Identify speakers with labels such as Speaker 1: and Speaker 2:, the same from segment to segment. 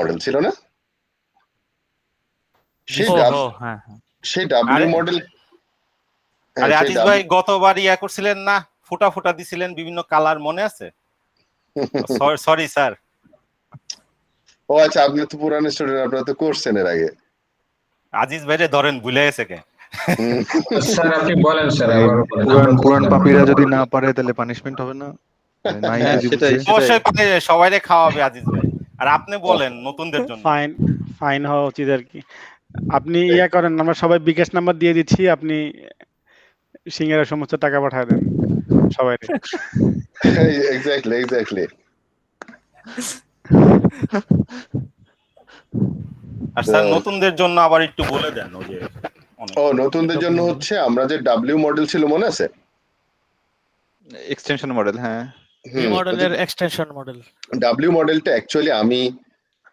Speaker 1: Model ছিল না? সেই
Speaker 2: ওহো, হ্যাঁ হ্যাঁ।
Speaker 1: সেই ডাব্লিউ
Speaker 2: আরে
Speaker 1: মডেল,
Speaker 2: আরে আজিজ ভাই গতবার করছিলেন না, ফুটা ফুটা দিছিলেন বিভিন্ন কালার, মনে আছে? Sorry sir.
Speaker 1: ও আচ্ছা, আপনি তো পুরানো স্টুডেন্ট, আপনারা তো করছেন এর আগে।
Speaker 2: আজিজ ভাইরে ধরেন, ভুলে গেছে কে?
Speaker 3: স্যার আপনি বলেন স্যার,
Speaker 4: ভাই,
Speaker 3: আবার বলেন।
Speaker 4: পুরান পাপীরা যদি না পারে তাহলে পানিশমেন্ট হবে না? মানে নাই
Speaker 5: হ্যাঁ,
Speaker 4: যদি
Speaker 5: সেটাই,
Speaker 4: বুঝে।
Speaker 2: অবশ্যই সবাইরে খাওয়াবে আজিজ ভাই। আর আপনি বলেন নতুনদের জন্য।
Speaker 6: ফাইন ফাইন হওয়া উচিত আর কি। আপনি ইয়া করেন, আমরা সবাই বিকাশ নাম্বার দিয়ে দিচ্ছি, আপনি সিঙ্গারের সমস্ত টাকা পাঠায় দেন সবাই।
Speaker 1: এক্স্যাক্টলি।
Speaker 2: আর স্যার নতুনদের জন্য আবার একটু বলে দেন।
Speaker 1: নতুনদের জন্য হচ্ছে আমরা যে ডাব্লিউ মডেল ছিল মনে আছে?
Speaker 5: এক্সটেনশন মডেল, হ্যাঁ।
Speaker 7: ভি মডেলের এক্সটেনশন মডেল।
Speaker 1: ডাব্লিউ মডেলটা অ্যাকচুয়ালি আমি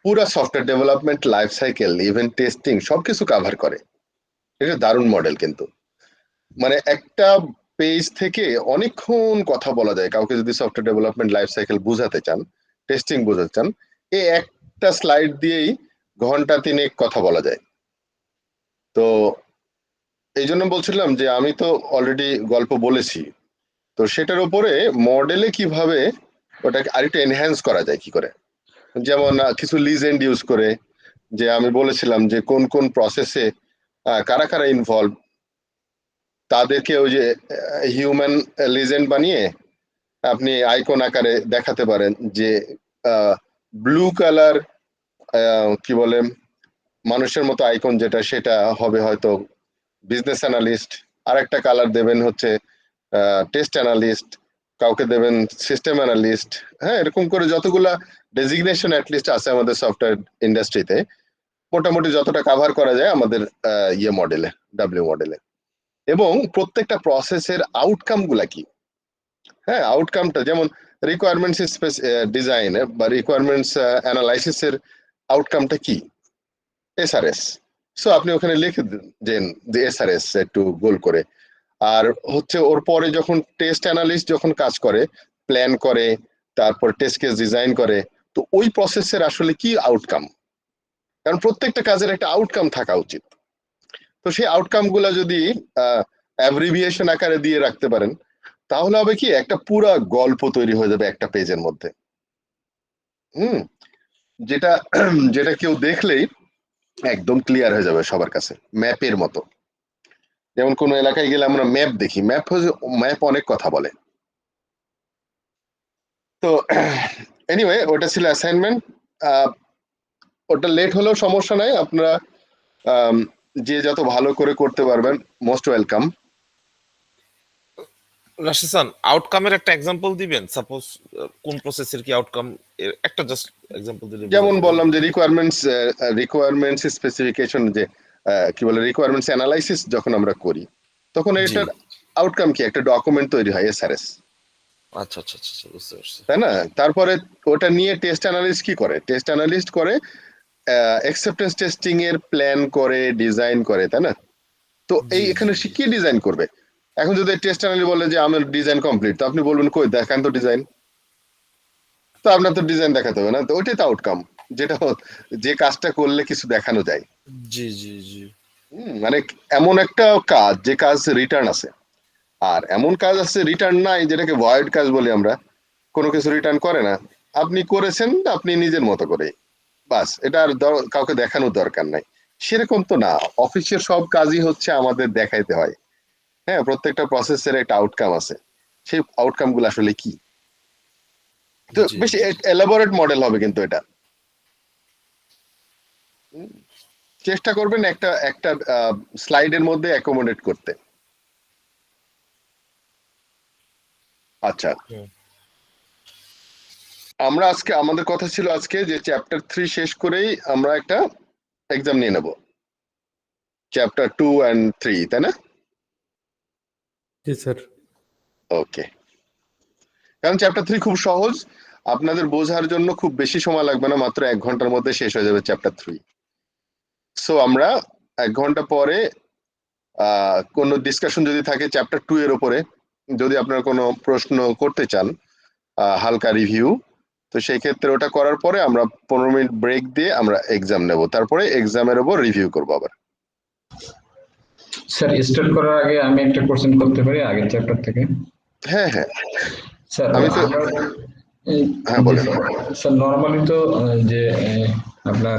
Speaker 1: পুরা software development life cycle, even testing সবকিছু কভার করে। এটা দারুণ মডেল, কিন্তু মানে একটা পেজ থেকে অনেকক্ষণ কথা বলা যায়। কাউকে যদি সফটওয়্যার ডেভেলপমেন্ট লাইফ সাইকেল বুঝাতে চান, টেস্টিং বুঝাতে চান, এই একটা স্লাইড দিয়েই ঘন্টা 3 কথা বলা যায়। তো এই জন্য বলছিলাম যে আমি তো অলরেডি গল্প বলেছি, তো সেটার উপরে মডেলে কিভাবে ওটাকে আরেকটু এনহ্যান্স করা যায় কি করে। যেমন কিছু লিজেন্ড ইউজ করে, যে আমি বলেছিলাম যে কোন কোন প্রসেসে কারা কারা ইনভলভ, তাদেরকে ওই যে হিউম্যান লিজেন্ড বানিয়ে আপনি আইকন আকারে দেখাতে পারেন, যে ব্লু কালার কি বলে মানুষের মতো আইকন যেটা, সেটা হবে হয়তো বিজনেস অ্যানালিস্ট, আর একটা কালার দেবেন হচ্ছে টেস্ট অ্যানালিস্ট, কাউকে দেবেন সিস্টেম অ্যানালিস্ট। হ্যাঁ, এরকম করে যতগুলা ডেজিগনেশন অ্যাটলিস্ট আছে আমাদের সফটওয়্যার ইন্ডাস্ট্রিতে, মোটামুটি যতটা কভার করা যায় আমাদের মডেলে, ডাব্লিউ মডেলে। এবং প্রত্যেকটা প্রসেসের আউটকাম গুলা কি, হ্যাঁ আউটকামটা যেমন রিকোয়ারমেন্টস ডিজাইনে বা রিকোয়ারমেন্টস অ্যানালাইসিস এর আউটকামটা কি, এসআরএস। সো আপনি ওখানে লিখে দেন যে এসআরএস একটু গোল করে। আর হচ্ছে ওর পরে যখন টেস্ট অ্যানালিস্ট যখন কাজ করে, প্ল্যান করে, তারপর টেস্ট কেস ডিজাইন করে, তো ওই প্রসেসের আসলে কি আউটকাম, কারণ প্রত্যেকটা কাজের একটা আউটকাম থাকা উচিত। তো সেই আউটকাম গুলা যদি অ্যাব্রিভিয়েশন আকারে দিয়ে রাখতে পারেন, তাহলে হবে কি একটা পুরা গল্প তৈরি হয়ে যাবে একটা পেজের মধ্যে। যেটা যেটা কেউ দেখলেই একদম ক্লিয়ার হয়ে যাবে সবার কাছে, ম্যাপের মতো। যেমন কোন এলাকায় গেলে আমরা ম্যাপ দেখি, ম্যাপ অনেক কথা বলে। তো এনিওয়ে, ওটা ছিল অ্যাসাইনমেন্ট। ওটা লেট হলেও সমস্যা নাই, আপনারা যে যত ভালো করে করতে পারবেন মোস্ট ওয়েলকাম।
Speaker 8: রাশিদ স্যার, আউটকামের একটা এক্সাম্পল দিবেন? সাপোজ কোন প্রসেসের কি আউটকাম, একটা জাস্ট এক্সাম্পল দিলে।
Speaker 1: যেমন বললাম যে রিকোয়ারমেন্টস স্পেসিফিকেশন, যে কি বলে রিকোয়ারমেন্টস অ্যানালাইসিস যখন আমরা করি, তখন এটার আউটকাম কি, একটা ডকুমেন্ট তৈরি হয় এসআরএস।
Speaker 8: আচ্ছা আচ্ছা আচ্ছা, বুঝতে পারছি।
Speaker 1: তাই না? তারপরে ওটা নিয়ে টেস্ট অ্যানালিস্ট কি করে, টেস্ট অ্যানালিস্ট করে অ্যাকসেপ্টেন্স টেস্টিং এর প্ল্যান করে, ডিজাইন করে, তাই না? তো এই এখানে কি ডিজাইন করবে? এখন যদি টেস্ট অ্যানালিস্ট বলে যে আমার ডিজাইন কমপ্লিট, তো আপনি বলবেন কই দেখান তো ডিজাইন, তো আপনার তো ডিজাইন দেখাতে হবে না। তো ওইটাই তো আউটকাম, যেটা যে কাজটা করলে কিছু দেখানো যায়।
Speaker 8: জি জি জি।
Speaker 1: মানে এমন একটা কাজ যে কাজ রিটার্ন আছে, আর এমন কাজ আছে রিটার্ন নাই, যেটাকে ভয়েড কাজ বলি আমরা, কোনো কিছু রিটার্ন করে না, আপনি করেছেন আপনি নিজের মতো করে, বাস, এটা আর কাউকে দেখানোর দরকার নাই। সেরকম তো না, অফিসের সব কাজই হচ্ছে আমাদের দেখাইতে হয়। হ্যাঁ, প্রত্যেকটা প্রসেসের একটা আউটকাম আছে, সেই আউটকাম গুলো আসলে কি। তো বেশি এলাবোরেট মডেল হবে, কিন্তু এটা চেষ্টা করবেন একটা একটা স্লাইডের মধ্যে অ্যাকোমোডেট করতে। আচ্ছা, আমরা আজকে আমাদের কথা ছিল আজকে যে চ্যাপ্টার 3 শেষ করেই আমরা একটা এক্সাম নিয়ে নেব, চ্যাপ্টার 2 and 3, তাই না?
Speaker 9: জি স্যার।
Speaker 1: ওকে, কারণ চ্যাপ্টার 3 খুব সহজ, আপনাদের বোঝার জন্য খুব বেশি সময় লাগবে না, মাত্র 1 ঘন্টার মধ্যে শেষ হয়ে যাবে চ্যাপ্টার 3। সো আমরা 1 ঘন্টা পরে কোনো ডিসকাশন যদি থাকে চ্যাপ্টার 2 এর উপরে, যদি আপনারা কোনো প্রশ্ন করতে চান, হালকা রিভিউ, তো সেই ক্ষেত্রে ওটা করার পরে আমরা 15 মিনিট ব্রেক দিয়ে আমরা এক্সাম নেব, তারপরে এক্সামের উপর রিভিউ করবো আবার।
Speaker 3: স্যার স্টার্ট করার আগে আমি একটা কোশ্চেন করতে পারি আগের চ্যাপ্টার থেকে?
Speaker 1: হ্যাঁ হ্যাঁ
Speaker 3: স্যার
Speaker 1: আমি তো
Speaker 3: আমরা
Speaker 1: হ্যাঁ বলেন।
Speaker 3: স্যার নরমালি তো যে আপনার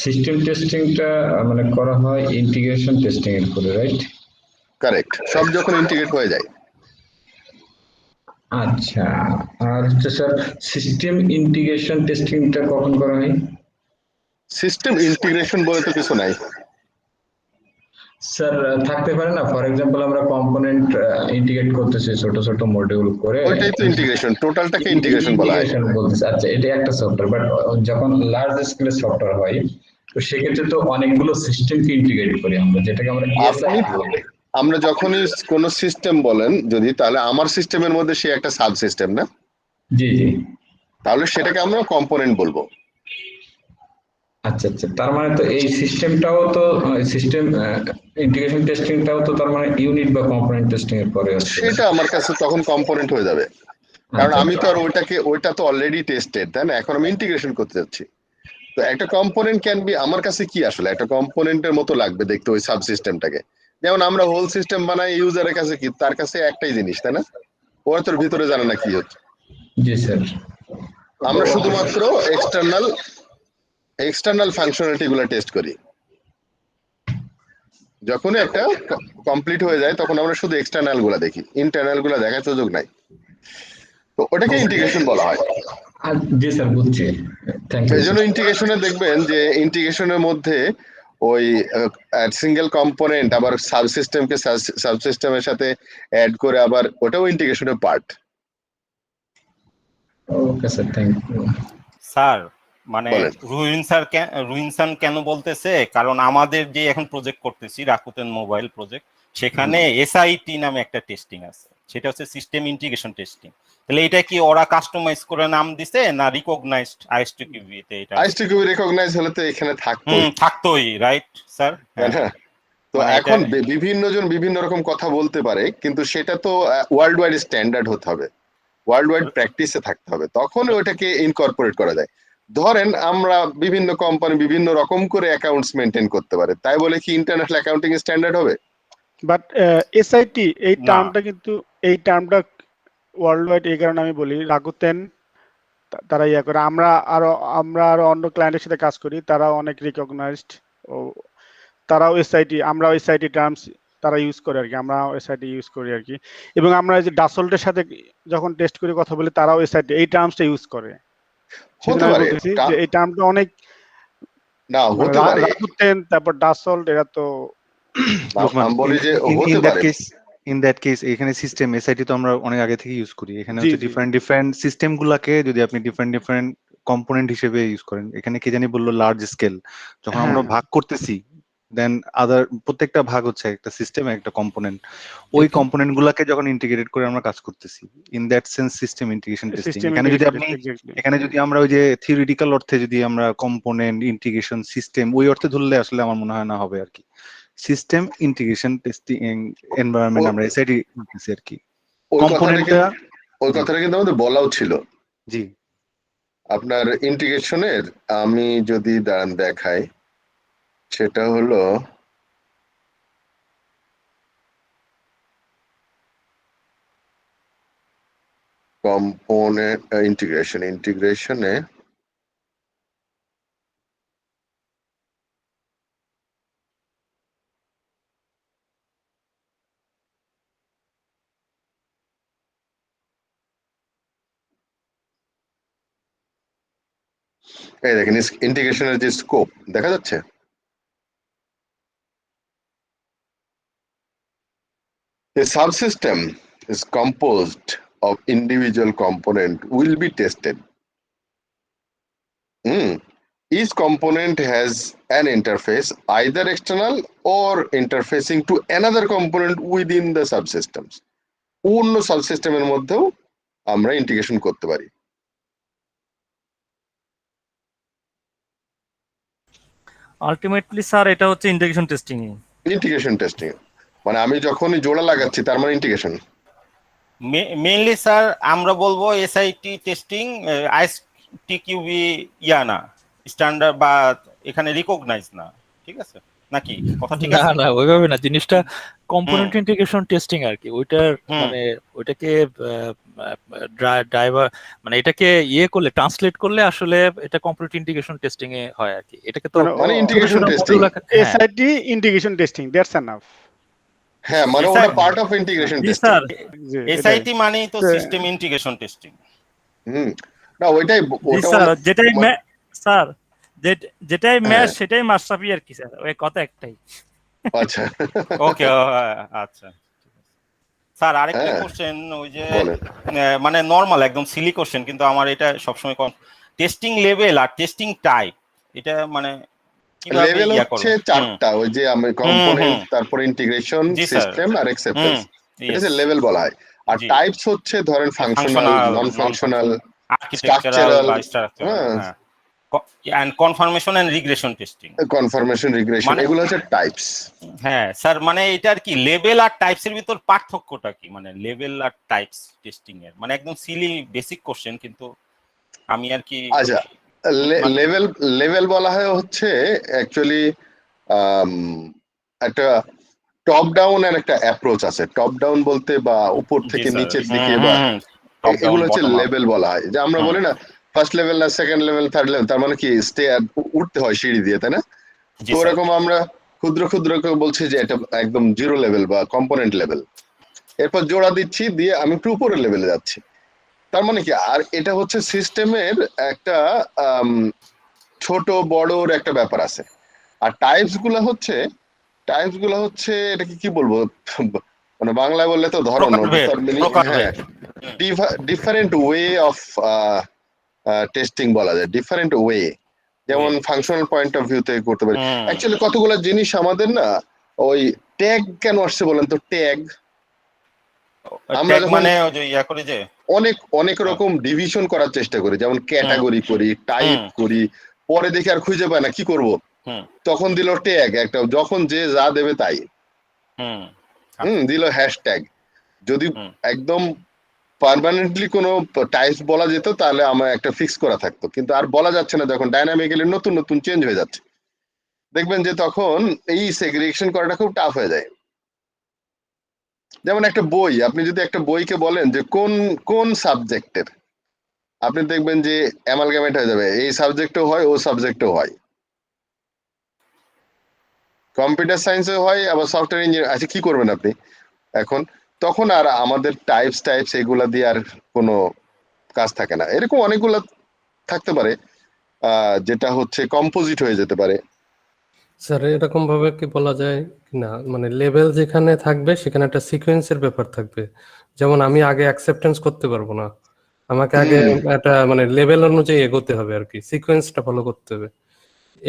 Speaker 3: সিস্টেম টেস্টিংটা মানে করা হয় ইন্টিগ্রেশন টেস্টিং এর উপরে, রাইট?
Speaker 1: কারেক্ট, সব যখন ইন্টিগ্রেট হয়ে যায়।
Speaker 3: আচ্ছা, আর হচ্ছে স্যার সিস্টেম ইন্টিগ্রেশন টেস্টিংটা কখন করা হয়?
Speaker 1: সিস্টেম ইন্টিগ্রেশন বলে তো কিছু নাই।
Speaker 3: স্যার থাকতে পারে না, ফর এক্সাম্পল আমরা কম্পোনেন্ট ইন্টিগ্রেট করতেছি ছোট ছোট মডিউল করে,
Speaker 1: ওইটাই তো ইন্টিগ্রেশন, টোটালটাকে ইন্টিগ্রেশন বলা হয়।
Speaker 3: ইন্টিগ্রেশন বলতেছে। আচ্ছা, এটা একটা সফটওয়্যার, বাট যখন লার্জ স্কেলের সফটওয়্যার হয় তো সেক্ষেত্রে তো অনেকগুলো সিস্টেমকে ইন্টিগ্রেট করি আমরা, যেটাকে আমরা
Speaker 1: আপনি আমরা যখনই কোনো সিস্টেম বলেন যদি, তাহলে আমার সিস্টেমের মধ্যে সে একটা সাব সিস্টেম না,
Speaker 3: জি জি।
Speaker 1: তাহলে সেটাকে আমরা কম্পোনেন্ট বলবো।
Speaker 3: আচ্ছা আচ্ছা, তার মানে তো এই সিস্টেমটাও তো সিস্টেম ইন্টিগ্রেশন টেস্টিংটাও তো তার মানে ইউনিট বা কম্পোনেন্ট টেস্টিং এর পরে আসছে।
Speaker 1: সেটা আমার কাছে তখন কম্পোনেন্ট হয়ে যাবে, কারণ
Speaker 3: আচ্ছা,
Speaker 1: আমি তো আর ওইটা তো অলরেডি টেস্টেড, তাই না? এখন আমি ইন্টিগ্রেশন করতে যাচ্ছি। তো একটা কম্পোনেন্ট ক্যান বি, আমার কাছে কি আসলে একটা কম্পোনেন্টের মতো লাগবে দেখতে ওই সাব সিস্টেমটাকে। যেমন আমরা হোল সিস্টেম বানাই, ইউজারের কাছে কি, তার কাছে একটাই জিনিস, তাই না? ওরা তোর ভিতরে জানে না কি হচ্ছে।
Speaker 3: জি স্যার।
Speaker 1: আমরা শুধুমাত্র এক্সটার্নাল ফাংশনালিটি গুলো টেস্ট করি। যখন একটা কমপ্লিট হয়ে যায় তখন আমরা শুধু এক্সটার্নাল গুলা দেখি, ইন্টারনাল গুলা দেখার সুযোগ নাই। তো ওটাকে ইন্টিগ্রেশন বলা হয়।
Speaker 3: জি স্যার, বুঝছি, থ্যাংক ইউ।
Speaker 1: এই জন্য ইন্টিগ্রেশনে দেখবেন যে ইন্টিগ্রেশনের মধ্যে ওই সিঙ্গেল কম্পোনেন্ট আবার সাবসিস্টেমকে সাবসিস্টেমের সাথে অ্যাড করে, আবার ওটাও ইন্টিগ্রেশনের part.
Speaker 3: Okay sir, thank you.
Speaker 2: Sir মানে
Speaker 1: বলেন।
Speaker 2: রুইনসান কেন বলতেছে, কারণ আমাদের যে এখন প্রজেক্ট করতেছি রাকুতেন মোবাইল প্রজেক্ট, সেখানে এসআইটি নামে একটা টেস্টিং আছে, সেটা হচ্ছে সিস্টেম ইন্টিগ্রেশন টেস্টিং। তাহলে এটা কি ওরা কাস্টমাইজ করে নাম দিছে না রিকগনাইজড আইএসটিকিউবি তে? এটা
Speaker 1: আইএসটিকিউবি রেকগনাইজ হলে তো এখানে
Speaker 2: থাকতোই, রাইট স্যার?
Speaker 1: তো এখন বিভিন্ন জন বিভিন্ন রকম কথা বলতে পারে, কিন্তু সেটা তো ওয়ার্ল্ড ওয়াইড স্ট্যান্ডার্ড হতে হবে, ওয়ার্ল্ড ওয়াইড প্র্যাকটিসে থাকতে হবে, তখন ওটাকে ইনকর্পোরেট করা যায়। ধরেন আমরা বিভিন্ন কোম্পানি বিভিন্ন রকম করে অ্যাকাউন্টস মেনটেন করতে পারে, তাই বলে কি ইন্টারন্যাশনাল অ্যাকাউন্টিং স্ট্যান্ডার্ড হবে?
Speaker 6: বাট এসআইটি এই টার্মটা কিন্তু এই টার্মটা ওয়ার্ল্ড ওয়াইড, এই কারণে আমি বলি রাকুতেন তারা ইয়া করে, আমরা আরো অন্য ক্লায়েন্টের সাথে কাজ করি, তারাও অনেক রিকগনাইজড, ও তারাও এসআইটি, আমরাও এসআইটি টার্মস তারা ইউজ করে আর কি, আমরাও এসআইটি ইউজ করি আর কি। এবং আমরা যে ডাসল্টের সাথে যখন টেস্ট করে কথা বলি, তারাও এসআইটি এই টার্মসটা ইউজ করে।
Speaker 1: হতে পারে
Speaker 6: যে এই টার্মটা অনেক
Speaker 1: না হতে পারে,
Speaker 6: রাকুতেন তারপর ডাসল্ট, এরা তো
Speaker 1: আমি বলি যে হতে পারে।
Speaker 4: ইন দ্যাট কেস এখানে সিস্টেম এসআইটি তো আমরা অনেক আগে থেকে ইউজ করি, এখানে হচ্ছে ডিফারেন্ট সিস্টেম গুলাকে যদি আপনি ডিফারেন্ট কম্পোনেন্ট হিসেবে ইউজ করেন, এখানে কে জানি বললো লার্জ স্কেল, যখন আমরা ভাগ করতেছি দেন আদার প্রত্যেকটা ভাগ হচ্ছে একটা সিস্টেম একটা কম্পোনেন্ট, ওই কম্পোনেন্ট গুলাকে যখন ইন্টিগ্রেট করে আমরা কাজ করতেছি, in that sense system integration testing. এখানে যদি আমরা ওই যে থিওরিটিক্যাল অর্থে যদি আমরা কম্পোনেন্ট ইন্টিগ্রেশন সিস্টেম ওই অর্থে ধরলে আসলে আমার মনে হয় না হবে আর কি। সিস্টেম ইন্টিগ্রেশন টেস্টিং এনভায়রনমেন্ট আমরা এসআইটি বলতেছি আর কি। কম্পোনেন্টটা
Speaker 1: ওই কথাটা কিন্তু আমাদের বলাও ছিল।
Speaker 4: জি,
Speaker 1: আপনার ইন্টিগ্রেশনের আমি যদি দেখাই, সেটা হলো কম্পোনেন্ট ইন্টিগ্রেশনে এই দেখেন ইন্টিগ্রেশনের যে স্কোপ দেখা যাচ্ছে, a subsystem is composed of individual component will be tested. Each component has an interface, either external or interfacing to another component within the subsystems. অন্য সাবসিস্টেমের মধ্যেও আমরা ইন্টিগ্রেশন করতে পারি।
Speaker 7: আলটিমেটলি স্যার এটা হচ্ছে ইন্টিগ্রেশন টেস্টিং।
Speaker 1: ইন্টিগ্রেশন টেস্টিং মানে আমি যখনই জোড়া লাগাচ্ছি তার মানে ইন্টিগ্রেশন।
Speaker 2: মেইনলি স্যার আমরা বলবো এসআইটি টেস্টিং আইএসটিকিউবি ইয়া না, স্ট্যান্ডার্ড বা এখানে রিকগনাইজ না, ঠিক আছে নাকি কথা ঠিক
Speaker 5: না
Speaker 2: আছে?
Speaker 5: না ওইভাবে না, জিনিসটা কম্পোনেন্ট
Speaker 2: হুম।
Speaker 5: ইন্টিগ্রেশন টেস্টিং আর কি, ওইটার
Speaker 2: হুম।
Speaker 5: মানে ওইটাকে ড্রাইভার মানে এটাকে ইয়ে করলে ট্রান্সলেট করলে আসলে এটা কম্পোনেন্ট ইন্টিগ্রেশন টেস্টিং এ হয় আর কি। এটাকে তো
Speaker 1: মানে integration testing.
Speaker 6: SIT integration testing, that's enough.
Speaker 1: হ্যাঁ, মানে ওটা part of integration
Speaker 7: G
Speaker 1: testing.
Speaker 7: Sir,
Speaker 2: SIT মানেই তো
Speaker 6: তো-
Speaker 2: সিস্টেম ইন্টিগ্রেশন টেস্টিং।
Speaker 1: হুম, না ওইটাই
Speaker 7: জি
Speaker 1: ওটা
Speaker 7: স্যার,
Speaker 1: মানে-
Speaker 7: যেটাই স্যার যেটাই
Speaker 1: হ্যাঁ।
Speaker 7: ম্যাচ সেটাই মাশরাফি আর কি স্যার, ওই কথা একটাই।
Speaker 1: আচ্ছা
Speaker 2: ওকে, আচ্ছা স্যার আরেকটা
Speaker 1: হ্যাঁ,
Speaker 2: কোশ্চেন, ওই যে
Speaker 1: বলেন।
Speaker 2: মানে নরমাল একদম সিলি কোশ্চেন, কিন্তু আমার এটা সবসময় টেস্টিং লেভেল আর টেস্টিং টাইপ, এটা মানে কিভাবে
Speaker 1: লেভেল
Speaker 2: ইয়া
Speaker 1: হচ্ছে
Speaker 2: করব?
Speaker 1: চারটা, ওই যে আমি কম্পোনেন্ট,
Speaker 2: হুম।
Speaker 1: তারপর ইন্টিগ্রেশন,
Speaker 2: জি স্যার।
Speaker 1: সিস্টেম আর অ্যাকসেপ্টেন্স, এটা হচ্ছে
Speaker 2: Yes.
Speaker 1: লেভেল বলা হয়। আর
Speaker 2: জি।
Speaker 1: টাইপস হচ্ছে ধরেন functional, non functional,
Speaker 2: architectural
Speaker 1: structural,
Speaker 2: বা স্ট্রাকচারাল,
Speaker 1: হ্যাঁ।
Speaker 2: হ্যাঁ, and confirmation and regression testing.
Speaker 1: Confirmation, regression,
Speaker 2: মানে-
Speaker 1: এগুলো হচ্ছে টাইপস।
Speaker 2: হ্যাঁ স্যার, মানে এটার কি লেভেল আর টাইপস এর ভিতর পার্থক্যটা কি, মানে লেভেল আর টাইপস টেস্টিং এর, মানে একদম সিলি বেসিক কোশ্চেন, কিন্তু আমি আর কি
Speaker 1: আচ্ছা,
Speaker 2: মানে-
Speaker 1: লেভেল বলা হয় হচ্ছে অ্যাকচুয়ালি একটা টপ ডাউন এর একটা অ্যাপ্রোচ আছে। টপ ডাউন বলতে বা উপর
Speaker 2: জি
Speaker 1: থেকে
Speaker 2: স্যার,
Speaker 1: নিচের দিকে বা এগুলো হচ্ছে লেভেল বলা হয়। যে আমরা বলি না ফার্স্ট লেভেল না সেকেন্ড লেভেল থার্ড লেভেল, তার মানে কি উঠতে হয় সিঁড়ি দিয়ে, তাই না?
Speaker 2: জি
Speaker 1: তো
Speaker 2: স্যার।
Speaker 1: ওরকম আমরা ক্ষুদ্র ক্ষুদ্র করে বলছি যে এটা একদম জিরো লেভেল বা কম্পোনেন্ট লেভেল, এরপর জোড়া দিচ্ছি দিয়ে আমি একটু উপরের লেভেলে যাচ্ছি। তার মানে কি, আর এটা হচ্ছে সিস্টেমের একটা ছোট বড়র একটা ব্যাপার আছে। আর টাইপস গুলা হচ্ছে এটাকে কি বলবো, মানে বাংলায় বললে তো ধরন, হ্যাঁ, ডিফারেন্ট ওয়ে অফ টেস্টিং বলা যায়, ডিফারেন্ট ওয়ে। যেমন ফাংশনাল পয়েন্ট অফ ভিউ থেকে করতে পারি। অ্যাকচুয়ালি কতগুলো জিনিস আমাদের না, ওই ট্যাগ কেন আসছে বলেন তো? ট্যাগ আমরা যখন
Speaker 2: মানে ওই যে ইয়া করে যে
Speaker 1: অনেক রকম ডিভিশন করার চেষ্টা করি, যেমন ক্যাটাগরি করি, টাইপ করি, পরে দেখি আর খুঁজে পাই না, কি করব, তখন দিল ট্যাগ একটা, যখন যে যা দেবে তাই, দিল হ্যাশট্যাগ। যদি একদম পার্মানেন্টলি কোনো টাইপস বলা যেত তাহলে আমার একটা ফিক্স করা থাকতো, কিন্তু আর বলা যাচ্ছে না, যখন ডাইনামিক্যালি নতুন নতুন চেঞ্জ হয়ে যাচ্ছে, দেখবেন যে তখন এই সেগ্রিগেশন করাটা খুব টাফ হয়ে যায়। যেমন একটা বই, আপনি যদি একটা বইকে বলেন যে কোন কোন সাবজেক্টের, আপনি দেখবেন যে অ্যামালগামেট হয়ে যাবে, এই সাবজেক্টেও হয় ও সাবজেক্টেও হয়, কম্পিউটার সায়েন্সে হয়, আবার সফটওয়্যার ইঞ্জিনিয়ার। আচ্ছা, কি করবেন আপনি এখন? তখন আর আমাদের টাইপস এগুলা দিয়ে আর কোনো কাজ থাকে না। এরকম অনেকগুলা থাকতে পারে যেটা হচ্ছে কম্পোজিট হয়ে যেতে পারে।
Speaker 9: স্যার এরকম ভাবে কি বলা যায় না, মানে লেভেল যেখানে থাকবে সেখানে একটা সিকোয়েন্সের ব্যাপার থাকবে। যেমন আমি আগে অ্যাকসেপ্টেন্স করতে পারবো না, আমাকে আগে একটা মানে লেভেল অনুযায়ী এগোতে হবে আর কি, সিকোয়েন্সটা ফলো করতে হবে।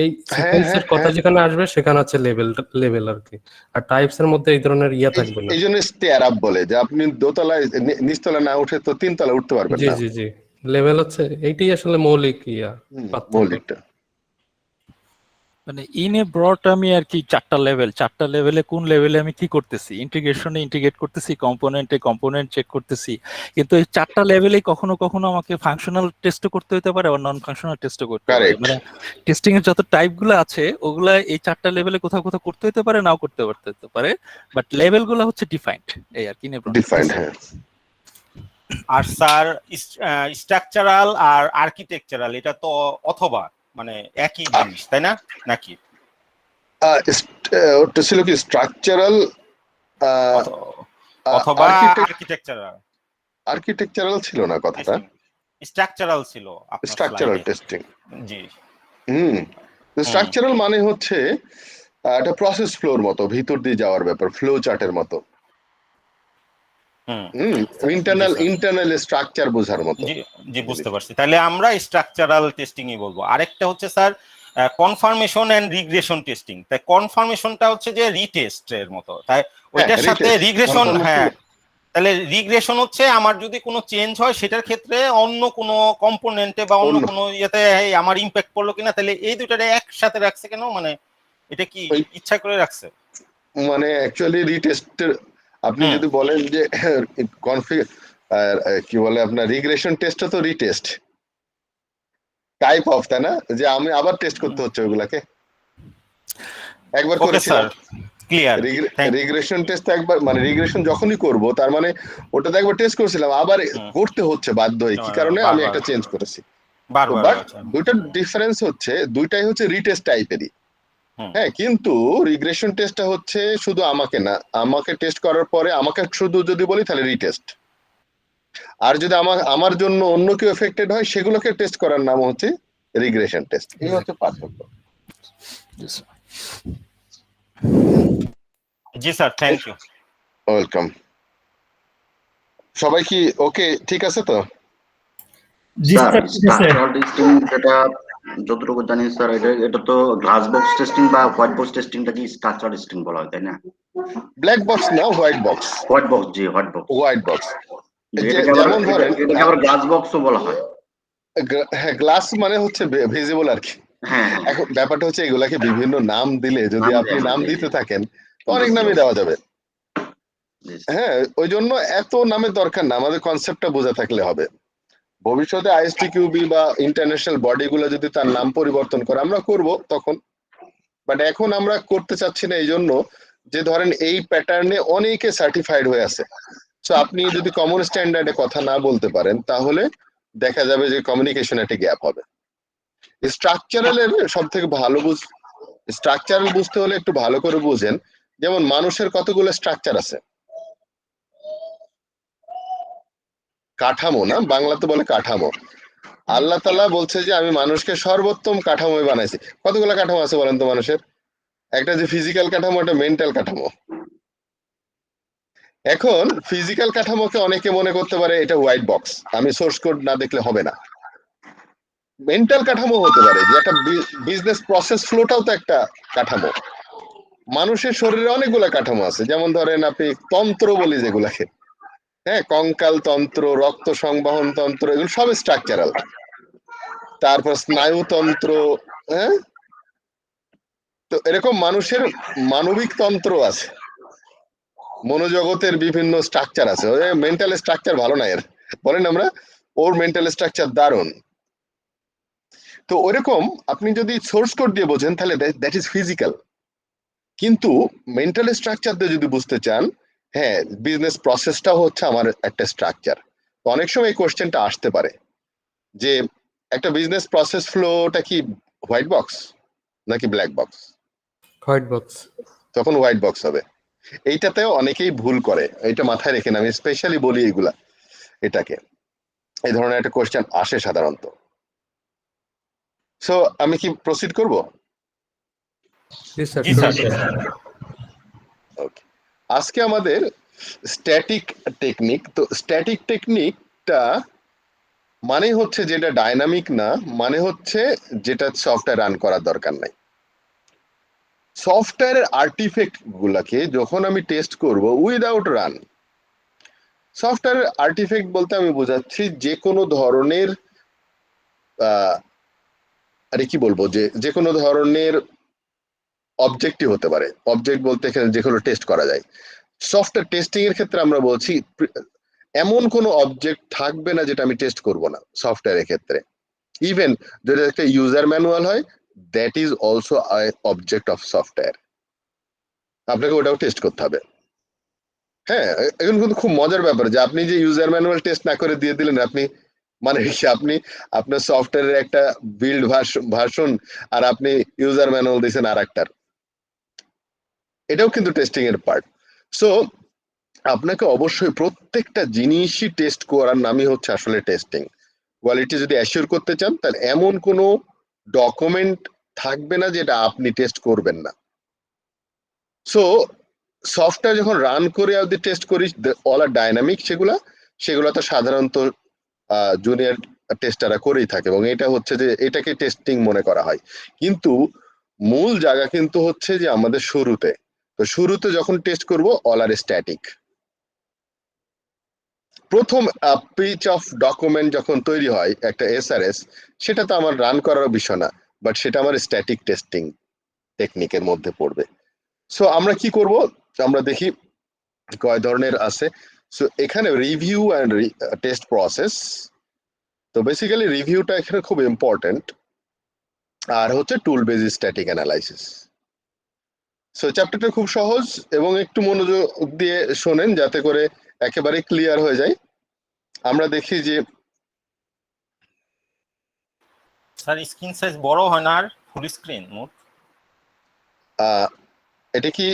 Speaker 9: এই সিকোয়েন্সের কথা যেখানে আসবে সেখানে হচ্ছে লেভেল আর কি। আর টাইপস এর মধ্যে এই ধরনের ইয়া থাকবে না।
Speaker 1: এই জন্য স্টেয়ার আপ বলে, যে আপনি দোতলায় নিচতলায় না উঠে তো তিনতলায় উঠতে পারবেন
Speaker 9: জি
Speaker 1: না।
Speaker 9: জি জি, লেভেল হচ্ছে এইটাই আসলে মৌলিক ইয়া পার্থক্য।
Speaker 1: মৌলিকটা
Speaker 5: মানে ইন এ ব্রড আমি আর কি চারটা লেভেলে কোন লেভেলে আমি কি করতেছি, ইন্টিগ্রেশনে ইন্টিগ্রেট করতেছি, কম্পোনেন্ট চেক করতেছি, কিন্তু এই চারটা লেভেলে কখনো কখনো আমাকে ফাংশনাল টেস্টও করতে হতে পারে, আবার নন ফাংশনাল টেস্টও করতে পারে। মানে টেস্টিং এর যত টাইপ গুলো আছে ওগুলা এই চারটা লেভেলে কোথাও কোথাও করতে হতে পারে, নাও করতে পারে, বাট লেভেল গুলো হচ্ছে ডিফাইন্ড, এই আর কি
Speaker 1: ডিফাইন্ড। হ্যাঁ,
Speaker 2: আর স্যার স্ট্রাকচারাল আর আর্কিটেকচারাল এটা তো অথবা মানে একই জিনিস, তাই না নাকি?
Speaker 1: ওটা ছিল কি স্ট্রাকচারাল
Speaker 2: অথবা আর্কিটেকচারাল
Speaker 1: ছিল না কথাটা,
Speaker 2: স্ট্রাকচারাল ছিল আপনার
Speaker 1: স্ট্রাকচারাল
Speaker 2: স্লাইডে।
Speaker 1: টেস্টিং।
Speaker 2: জি।
Speaker 1: স্ট্রাকচারাল মানে হচ্ছে একটা প্রসেস ফ্লোর মতো, ভিতর দিয়ে যাওয়ার ব্যাপার, ফ্লো চার্টের মতো, ইন্টারনাল স্ট্রাকচার বোঝার মতো।
Speaker 2: জি বুঝতে পারছি, তাহলে আমরা স্ট্রাকচারাল টেস্টিং ই বলবো। আরেকটা হচ্ছে sir confirmation and regression testing. তাই কনফার্মেশনটা হচ্ছে যে রিটেস্ট এর মতো, তাই ওইটার সাথে রিগ্রেশন, হ্যাঁ, তাহলে রিগ্রেশন হচ্ছে আমার যদি কোনো চেঞ্জ হয় সেটার ক্ষেত্রে অন্য কোনো কম্পোনেন্টে বা অন্য কোনো ইয়েতে আমার ইমপ্যাক্ট পড়লো কিনা, তাহলে এই দুটারে একসাথে রাখছে কেন, মানে এটা কি ইচ্ছা করে রাখছে?
Speaker 1: মানে অ্যাকচুয়ালি রিটেস্ট, আপনি যদি বলেন যে আর কি বলে আপনার রিগ্রেশন টেস্টটা তো রিটেস্ট টাইপ অফ, তাই না, যে আমি আবার টেস্ট করতে হচ্ছে ওইগুলাকে। একবার
Speaker 2: ওকে
Speaker 1: করেছিলাম
Speaker 2: স্যার, ক্লিয়ার।
Speaker 1: রিগ্রেশন টেস্ট একবার, মানে রিগ্রেশন যখনই করব তার মানে ওটাতে একবার টেস্ট করেছিলাম, আবার করতে হচ্ছে বাধ্য হয়ে, কি কারণে আমি একটা চেঞ্জ করেছি।
Speaker 2: বারবার
Speaker 1: বাট দুইটার ডিফারেন্স হচ্ছে দুইটাই হচ্ছে রিটেস্ট টাইপেরই। হ্যাঁ, কিন্তু রিগ্রেশন টেস্টটা হচ্ছে শুধু আমাকে না, আমাকে টেস্ট করার পরে আমাকে শুধু যদি বলি তাহলে রিটেস্ট, আর যদি আমার জন্য অন্য কেউ এফেক্টেড হয় সেগুলোকে টেস্ট করার নাম হচ্ছে রিগ্রেশন টেস্ট। এই হচ্ছে পার্থক্য।
Speaker 2: জি স্যার, থ্যাংক ইউ।
Speaker 1: ওয়েলকাম। সবাই কি ওকে ঠিক আছে তো?
Speaker 10: স্যার স্ট্রাকচারাল টেস্টিং যেটা যতটুকু জানি স্যার, এটা তো গ্লাস বক্স টেস্টিং বা হোয়াইট বক্স টেস্টিংটা কি স্ট্রাকচারাল টেস্টিং বলা হয়, তাই না?
Speaker 1: ব্ল্যাক বক্স না, হোয়াইট বক্স।
Speaker 10: হোয়াইট বক্স, জি হোয়াইট বক্স।
Speaker 1: হোয়াইট বক্স
Speaker 10: যেমন ধরেন এটাকে আবার গ্লাস বক্সও বলা হয়।
Speaker 1: হ্যাঁ, গ্লাস মানে হচ্ছে ভিজিবল আর কি।
Speaker 10: হ্যাঁ,
Speaker 1: এখন ব্যাপারটা হচ্ছে এগুলাকে বিভিন্ন নাম দিলে, যদি আপনি নাম দিতে থাকেন তো অনেক নামই দেওয়া যাবে। হ্যাঁ, ওই জন্য এত নামের দরকার না, আমাদের কনসেপ্টটা বোঝা থাকলে হবে। ভবিষ্যতে আইএসটিকিউবি বা ইন্টারন্যাশনাল বডি গুলো যদি তার নাম পরিবর্তন করে আমরা করব তখন, বাট এখন আমরা করতে চাচ্ছি না, এই জন্য যে ধরেন এই প্যাটার্নে অনেকে সার্টিফাইড হয়ে আছে। সো আপনি যদি কমন স্ট্যান্ডার্ডে কথা না বলতে পারেন তাহলে দেখা যাবে যে কমিউনিকেশন একটা গ্যাপ হবে। স্ট্রাকচারালের সব থেকে ভালো স্ট্রাকচারাল বুঝতে হলে একটু ভালো করে বুঝেন, যেমন মানুষের কতগুলো স্ট্রাকচার আছে, কাঠামো না, বাংলাতে বলে কাঠামো। আল্লাহ তাআলা বলছে যে আমি মানুষকে সর্বোত্তম কাঠামোয় বানাইছি। কতগুলো কাঠামো আছে বলেন তো মানুষের? একটা যে ফিজিক্যাল কাঠামো, একটা মেন্টাল কাঠামো। এখন ফিজিক্যাল কাঠামোকে অনেকে মনে করতে পারে এটা হোয়াইট বক্স, আমি সোর্স কোড না দেখলে হবে না। মেন্টাল কাঠামো হতে পারে যে একটা বিজনেস প্রসেস ফ্লোটাও তো একটা কাঠামো। মানুষের শরীরে অনেকগুলো কাঠামো আছে, যেমন ধরেন আপনি তন্ত্র বলি যেগুলাকে, হ্যাঁ, কঙ্কাল তন্ত্র, রক্ত সংবহন তন্ত্র, এগুলো সব স্ট্রাকচারাল। তারপর স্নায়ুতন্ত্র, হ্যাঁ, তো এরকম মানুষের মানবিক তন্ত্র আছে, মনোজগতের বিভিন্ন স্ট্রাকচার আছে। মেন্টাল স্ট্রাকচার ভালো না এর, বলেন আমরা ওর মেন্টাল স্ট্রাকচার দারুণ। তো ওইরকম আপনি যদি সোর্স কোড দিয়ে বোঝেন তাহলে দ্যাট ইজ ফিজিক্যাল, কিন্তু মেন্টাল স্ট্রাকচার দিয়ে যদি বুঝতে চান, হ্যাঁ, বিজনেস প্রসেসটাও হচ্ছে আমার একটা স্ট্রাকচার। অনেক সময় এই কোশ্চেনটা আসতে পারে যে একটা বিজনেস প্রসেস ফ্লোটা কি হোয়াইট বক্স নাকি ব্ল্যাক বক্স?
Speaker 9: White box.
Speaker 1: তখন হোয়াইট বক্স হবে। এইটাতেও অনেকেই ভুল করে, এটা মাথায় রেখেন, আমি স্পেশালি বলি এগুলা, এটাকে এই ধরনের একটা কোশ্চেন আসে সাধারণত। সো আমি কি প্রসিড করব?
Speaker 2: জি স্যার।
Speaker 1: ওকে, আজকে আমাদের স্ট্যাটিক টেকনিক। তো স্ট্যাটিক টেকনিকটা মানে হচ্ছে যেটা ডাইনামিক না, মানে হচ্ছে যেটা সফটওয়্যার রান করার দরকার নাই। সফটওয়্যারের আর্টিফ্যাক্ট গুলাকে যখন আমি টেস্ট করব উইদাউট রান, সফটওয়্যারের আর্টিফ্যাক্ট বলতে আমি বোঝাচ্ছি যে কোনো ধরনের আরে কি বলবো, যে কোনো ধরনের অবজেক্টই হতে পারে। অবজেক্ট বলতে এখানে যে কোনো টেস্ট করা যায়। সফটওয়্যার টেস্টিং এর ক্ষেত্রে আমরা বলছি এমন কোনো অবজেক্ট থাকবে না যেটা আমি টেস্ট করব না সফটওয়্যারের ক্ষেত্রে। ইভেন যদি একটা ইউজার ম্যানুয়াল হয়, that is also object of software, আপনাকে ওটাও টেস্ট করতে হবে। হ্যাঁ, এখন কিন্তু খুব মজার ব্যাপার যে আপনি যে ইউজার ম্যানুয়াল টেস্ট না করে দিয়ে দিলেন, আপনি মানে আপনি আপনার সফটওয়্যারের একটা বিল্ড ভার্সন আর আপনি ইউজার ম্যানুয়াল দিয়েছেন আর একটার, এটাও কিন্তু টেস্টিং এর পার্ট। সো আপনাকে অবশ্যই প্রত্যেকটা জিনিসই টেস্ট করার নামই হচ্ছে আসলে টেস্টিং। কোয়ালিটি যদি অ্যাসিওর করতে চান তাহলে এমন কোনো ডকুমেন্ট থাকবে না যেটা আপনি টেস্ট করবেন না। সো সফটওয়্যার যখন রান করে যদি টেস্ট করি, অল আর ডাইনামিক, সেগুলো তো সাধারণত জুনিয়র টেস্টাররা করেই থাকে এবং এটা হচ্ছে যে এটাকে টেস্টিং মনে করা হয়। কিন্তু মূল জায়গা কিন্তু হচ্ছে যে আমাদের শুরুতে, তো শুরুতে যখন টেস্ট করব অল আর স্ট্যাটিক। প্রথম পিচ অফ ডকুমেন্ট যখন তৈরি হয় একটা এসআরএস, সেটা তো আমার রান করার বিষয় না, বাট সেটা আমার স্ট্যাটিক টেস্টিং টেকনিকের মধ্যে পড়বে। সো আমরা কি করব, আমরা দেখি কয় ধরনের আছে। সো এখানে রিভিউ অ্যান্ড টেস্ট প্রসেস, তো বেসিক্যালি রিভিউটা এখানে খুব ইম্পর্টেন্ট, আর হচ্ছে টুল বেস স্ট্যাটিক অ্যানালাইসিস। সো চ্যাপ্টারটা খুব সহজ, এবং একটু মনোযোগ দিয়ে শোনেন যাতে করে একেবারে ক্লিয়ার হয়ে যায়। আমরা দেখি যে
Speaker 2: স্যার স্ক্রিন সাইজ বড় হয় না আর ফুল স্ক্রিন মোট?
Speaker 1: এটা কি,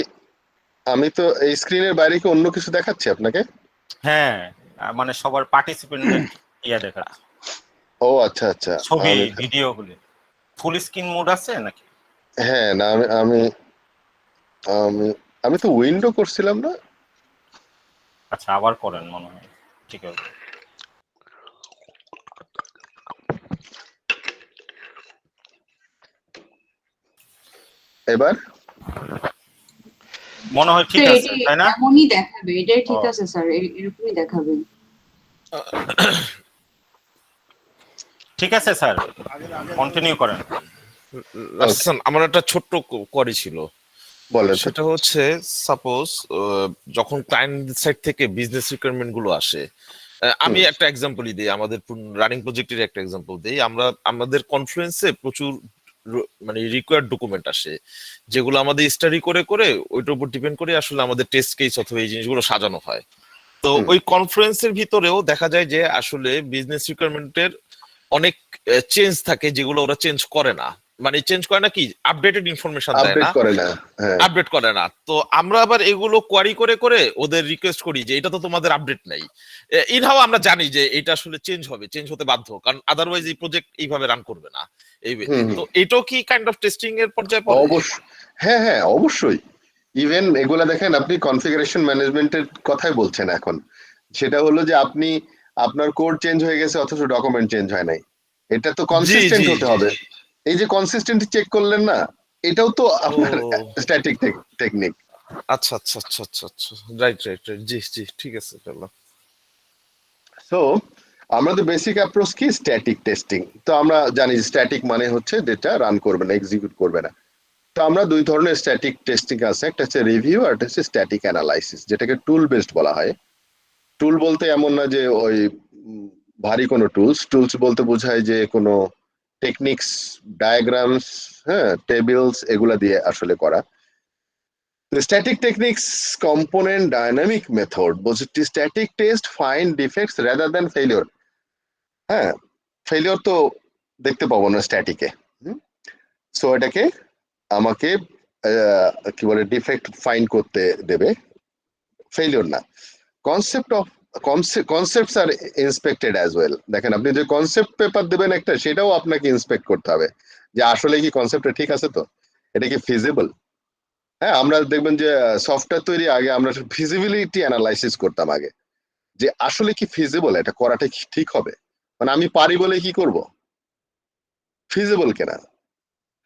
Speaker 1: আমি তো এই স্ক্রিনের বাইরে কি অন্য কিছু দেখাচ্ছি আপনাকে?
Speaker 2: হ্যাঁ, মানে সবার পার্টিসিপেন্টের ইয়া দেখাচ্ছে।
Speaker 1: ও আচ্ছা আচ্ছা,
Speaker 2: ছবি ভিডিও গুলো ফুল স্ক্রিন মোড আছে নাকি?
Speaker 1: হ্যাঁ না, আমি আমি আমি তো উইন্ডো করছিলাম না।
Speaker 2: আচ্ছা, আবার করেন মনে হয়, ঠিক আছে।
Speaker 1: এবার
Speaker 2: মনে হয় ঠিক আছে, তাই না?
Speaker 11: এমনই দেখাবে, এটাই ঠিক আছে স্যার, এরকমই দেখাবে।
Speaker 2: ঠিক আছে স্যার, কন্টিনিউ করেন।
Speaker 8: আমার একটা ছোট্ট কোয়ারি ছিল,
Speaker 1: বলেন।
Speaker 8: সেটা হচ্ছে সাপোজ যখন ক্লায়েন্ট সাইড থেকে বিজনেস রিকোয়ারমেন্ট গুলো আসে, আমি একটা এক্সাম্পলই দিই, আমাদের রানিং প্রজেক্টের একটা এক্সাম্পল দিই। আমাদের কনফারেন্সে প্রচুর মানে রিকোয়ার্ড ডকুমেন্ট আসে, যেগুলো আমাদের স্টাডি করে করে ওইটার উপর ডিপেন্ড করে আসলে আমাদের টেস্ট কেস অথবা এই জিনিসগুলো সাজানো হয়। তো ওই কনফারেন্সের ভিতরেও দেখা যায় যে আসলে বিজনেস রিকোয়ারমেন্টের অনেক চেঞ্জ থাকে, যেগুলো ওরা চেঞ্জ করে না, মানে চেঞ্জ করে না কি, আপডেটেড ইনফরমেশন দেয় না, আপডেট করে না। তো আমরা আবার এগুলো কোয়ারি করে করে ওদের রিকোয়েস্ট করি যে এটা তো তোমাদের আপডেট নাই। ইনহাও আমরা জানি যে এটা আসলে চেঞ্জ হবে, চেঞ্জ হতে বাধ্য, কারণ আদারওয়াইজ এই প্রজেক্ট এইভাবে রান করবে না। তো এটাও কি কাইন্ড অফ টেস্টিং এর পর্যায়ে পড়ে?
Speaker 1: অবশ্যই, হ্যাঁ হ্যাঁ অবশ্যই। ইভেন এগুলা দেখেন, আপনি কনফিগারেশন ম্যানেজমেন্টের কথাই বলছেন এখন। সেটা হলো যে আপনি আপনার কোড চেঞ্জ হয়ে গেছে অথচ ডকুমেন্ট চেঞ্জ হয় নাই, এটা তো কনসিস্টেন্ট হতে হবে। এই যে কনসিস্টেন্ট চেক করলেন না, এটাও তো আপনার স্ট্যাটিক টেকনিক।
Speaker 8: আচ্ছা আচ্ছা আচ্ছা আচ্ছা আচ্ছা, রাইট রাইট রাইট, জি জি, ঠিক আছে।
Speaker 1: সো আমাদের বেসিক অ্যাপ্রোচ কি, স্ট্যাটিক টেস্টিং। তো আমরা জানি স্ট্যাটিক মানে হচ্ছে যেটা রান করবে না, এক্সিকিউট করবে না। তো আমরা দুই ধরনের স্ট্যাটিক টেস্টিং আছে, একটা হচ্ছে রিভিউ আর একটা হচ্ছে স্ট্যাটিক অ্যানালাইসিস, যেটাকে টুল বেসড বলা হয়। টুল বলতে এমন না যে ওই ভারী কোনো টুলস বলতে বোঝায় যে কোনো টেকনিক্স, ডায়াগ্রামস, হ্যাঁ, টেবিলস, এগুলা দিয়ে আসলে করা। The static techniques component dynamic method was to static test find defects rather than failure. হ্যাঁ, ফেলিওর তো দেখতে পাবো না স্ট্যাটিকে, সো এটাকে আমাকে কি বলে ডিফেক্ট ফাইন্ড করতে দেবে, ফেলিওর না। কনসেপ্টস আর ইন্সপেক্টেড অ্যাজ ওয়েল। দেখেন, আপনি যে কনসেপ্ট পেপার দেবেন একটা, সেটাও আপনাকে ইন্সপেক্ট করতে হবে যে আসলে কি কনসেপ্টটা ঠিক আছে, তো এটা কি ফিজিবল। হ্যাঁ, আমরা দেখবেন যে সফটওয়্যার তৈরি আগে আমরা ফিজিবিলিটি অ্যানালাইসিস করতাম আগে, যে আসলে কি ফিজিবল, এটা করাটা কি ঠিক হবে, মানে আমি পারি বলে কি করব, ফিজিবল কিনা।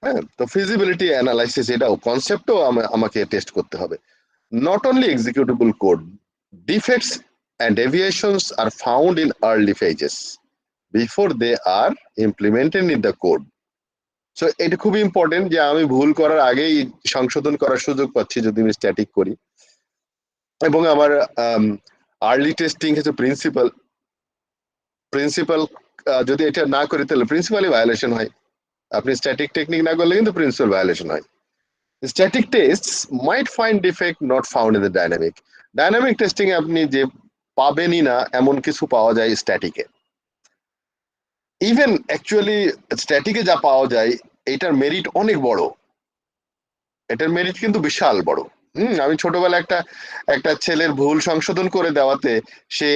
Speaker 1: হ্যাঁ, তো ফিজিবিলিটি অ্যানালাইসিস, এটাও কনসেপ্টও আমাকে টেস্ট করতে হবে। Not only executable code, defects and deviations are found in early phases before they are implemented in the code. So এটা খুবই ইম্পর্টেন্ট যে আমি ভুল করার আগেই সংশোধন করার সুযোগ পাচ্ছি যদি আমি স্ট্যাটিক করি। এবং আমার আর্লি টেস্টিং হচ্ছে প্রিন্সিপাল যদি এটা না করি তাহলে প্রিন্সিপালি ভায়োলেশন হয়। আপনি স্ট্যাটিক টেকনিক না করলে কিন্তু প্রিন্সিপাল ভায়োলেশন হয়। Static tests might find defect not found in the dynamic testing এ আপনি যে পাবেনই না এমন কিছু পাওয়া যায় স্ট্যাটিকে। ইভেন অ্যাকচুয়ালি স্ট্যাটিকে যা পাওয়া যায় এটার মেরিট অনেক বড়, এটার মেরিট কিন্তু বিশাল বড়। আমি ছোটবেলা একটা ছেলের ভুল সংশোধন করে দেওয়াতে সে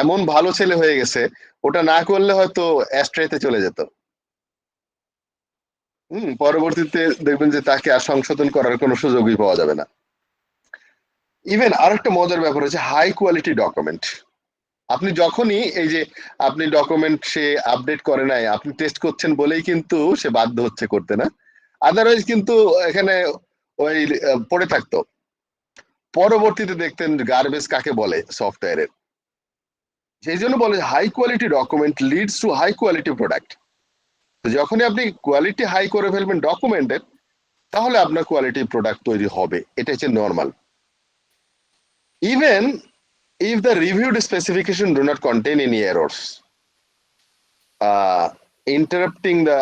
Speaker 1: এমন ভালো ছেলে হয়ে গেছে, ওটা না করলে হয়তো অ্যাস্ট্রেতে চলে যেত। পরবর্তীতে দেখবেন যে তাকে আর সংশোধন করার কোনো সুযোগই পাওয়া যাবে না। ইভেন আরেকটা মজার ব্যাপার হচ্ছে হাই কোয়ালিটি ডকুমেন্ট। আপনি যখনই এই যে আপনি ডকুমেন্ট সে আপডেট করে নাই, আপনি টেস্ট করছেন বলেই কিন্তু সে বাধ্য হচ্ছে করতে, না আদারওয়াইজ কিন্তু এখানে ওই পড়ে থাকতো। পরবর্তীতে দেখতেন গার্বেজ কাকে বলে সফটওয়্যারের, সেই জন্য বলে high quality document leads to high quality product. যখনই আপনি কোয়ালিটি হাই করে ফেলবেন ডকুমেন্টের, তাহলে আপনার কোয়ালিটি প্রোডাক্ট তৈরি হবে, এটা হচ্ছে normal. Even if the reviewed specification do not contain any errors, interrupting the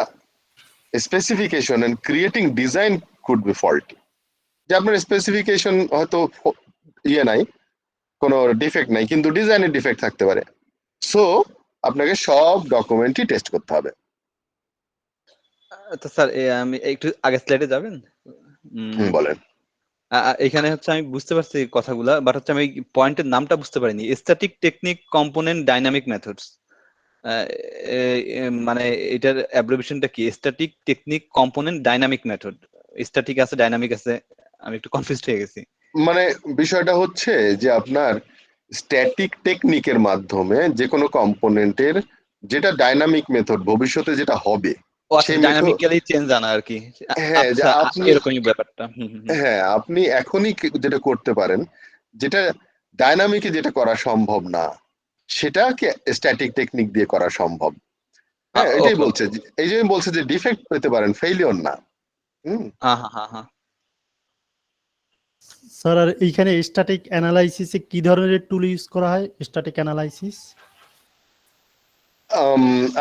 Speaker 1: specification and creating design could be faulty. যে আপনার স্পেসিফিকেশন হয়তো ইয়ে নাই, কোনো ডিফেক্ট নাই, কিন্তু ডিজাইনের ডিফেক্ট থাকতে পারে। সো আপনাকে সব ডকুমেন্টই টেস্ট করতে হবে।
Speaker 12: তো স্যার আমি একটু আগে স্লাইডে যাবেন।
Speaker 1: বলেন।
Speaker 12: এখানে হচ্ছে আমি বুঝতে পারছি কথাগুলা, বাট হচ্ছে আমি পয়েন্টের নামটা বুঝতে পারিনি। Static technique component dynamic methods, মানে এটার অ্যাব্রিভিয়েশনটা কি? Static technique component dynamic method, static আছে ডাইনামিক আছে, আমি একটু কনফিউজড হয়ে গেছি।
Speaker 1: মানে বিষয়টা হচ্ছে যে আপনার স্ট্যাটিক টেকনিকের মাধ্যমে যে কোনো কম্পোনেন্টের যেটা ডাইনামিক মেথড ভবিষ্যতে যেটা হবে,
Speaker 12: ও আচ্ছা, ডাইনামিক্যালি চেঞ্জ আনা আর কি।
Speaker 1: হ্যাঁ, যে
Speaker 12: আচ্ছা,
Speaker 1: আপনি
Speaker 12: এরকমই ব্যাপারটা।
Speaker 1: হ্যাঁ, আপনি এখনই যেটা করতে পারেন, যেটা ডাইনামিকে যেটা করা সম্ভব না, সেটাকে স্ট্যাটিক টেকনিক দিয়ে করা সম্ভব। হ্যাঁ, এটাই বলছে, এই জন্য বলছে যে ডিফেক্ট পেতে পারেন, ফেইলিওর না।
Speaker 13: স্যার আর এইখানে স্ট্যাটিক অ্যানালাইসিসে কি ধরনের টুল ইউজ করা হয়? স্ট্যাটিক অ্যানালাইসিস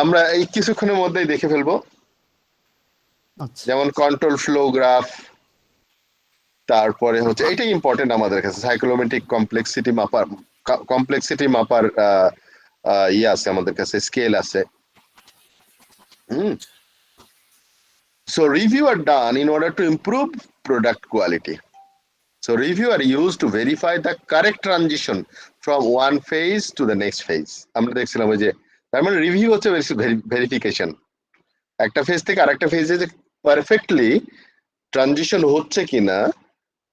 Speaker 1: আমরা এই কিছুক্ষণের মধ্যেই দেখে ফেলবো।
Speaker 13: আচ্ছা,
Speaker 1: যেমন কন্ট্রোল ফ্লো গ্রাফ, তারপরে হচ্ছে এটাই ইম্পর্টেন্ট আমাদের কাছে, সাইক্লোমেট্রিক কমপ্লেক্সিটি মাপার ইয়ে আছে আমাদের কাছে, স্কেল আছে। So review are done in order to improve product quality. So review are used to verify the correct transition from one phase to the next phase. আমরা দেখছিলাম ওই যে, তার মানে রিভিউ হচ্ছে ভেরিফিকেশন, একটা ফেজ থেকে আরেকটা ফেজে যে পারফেক্টলি ট্রানজিশন হচ্ছে কিনা,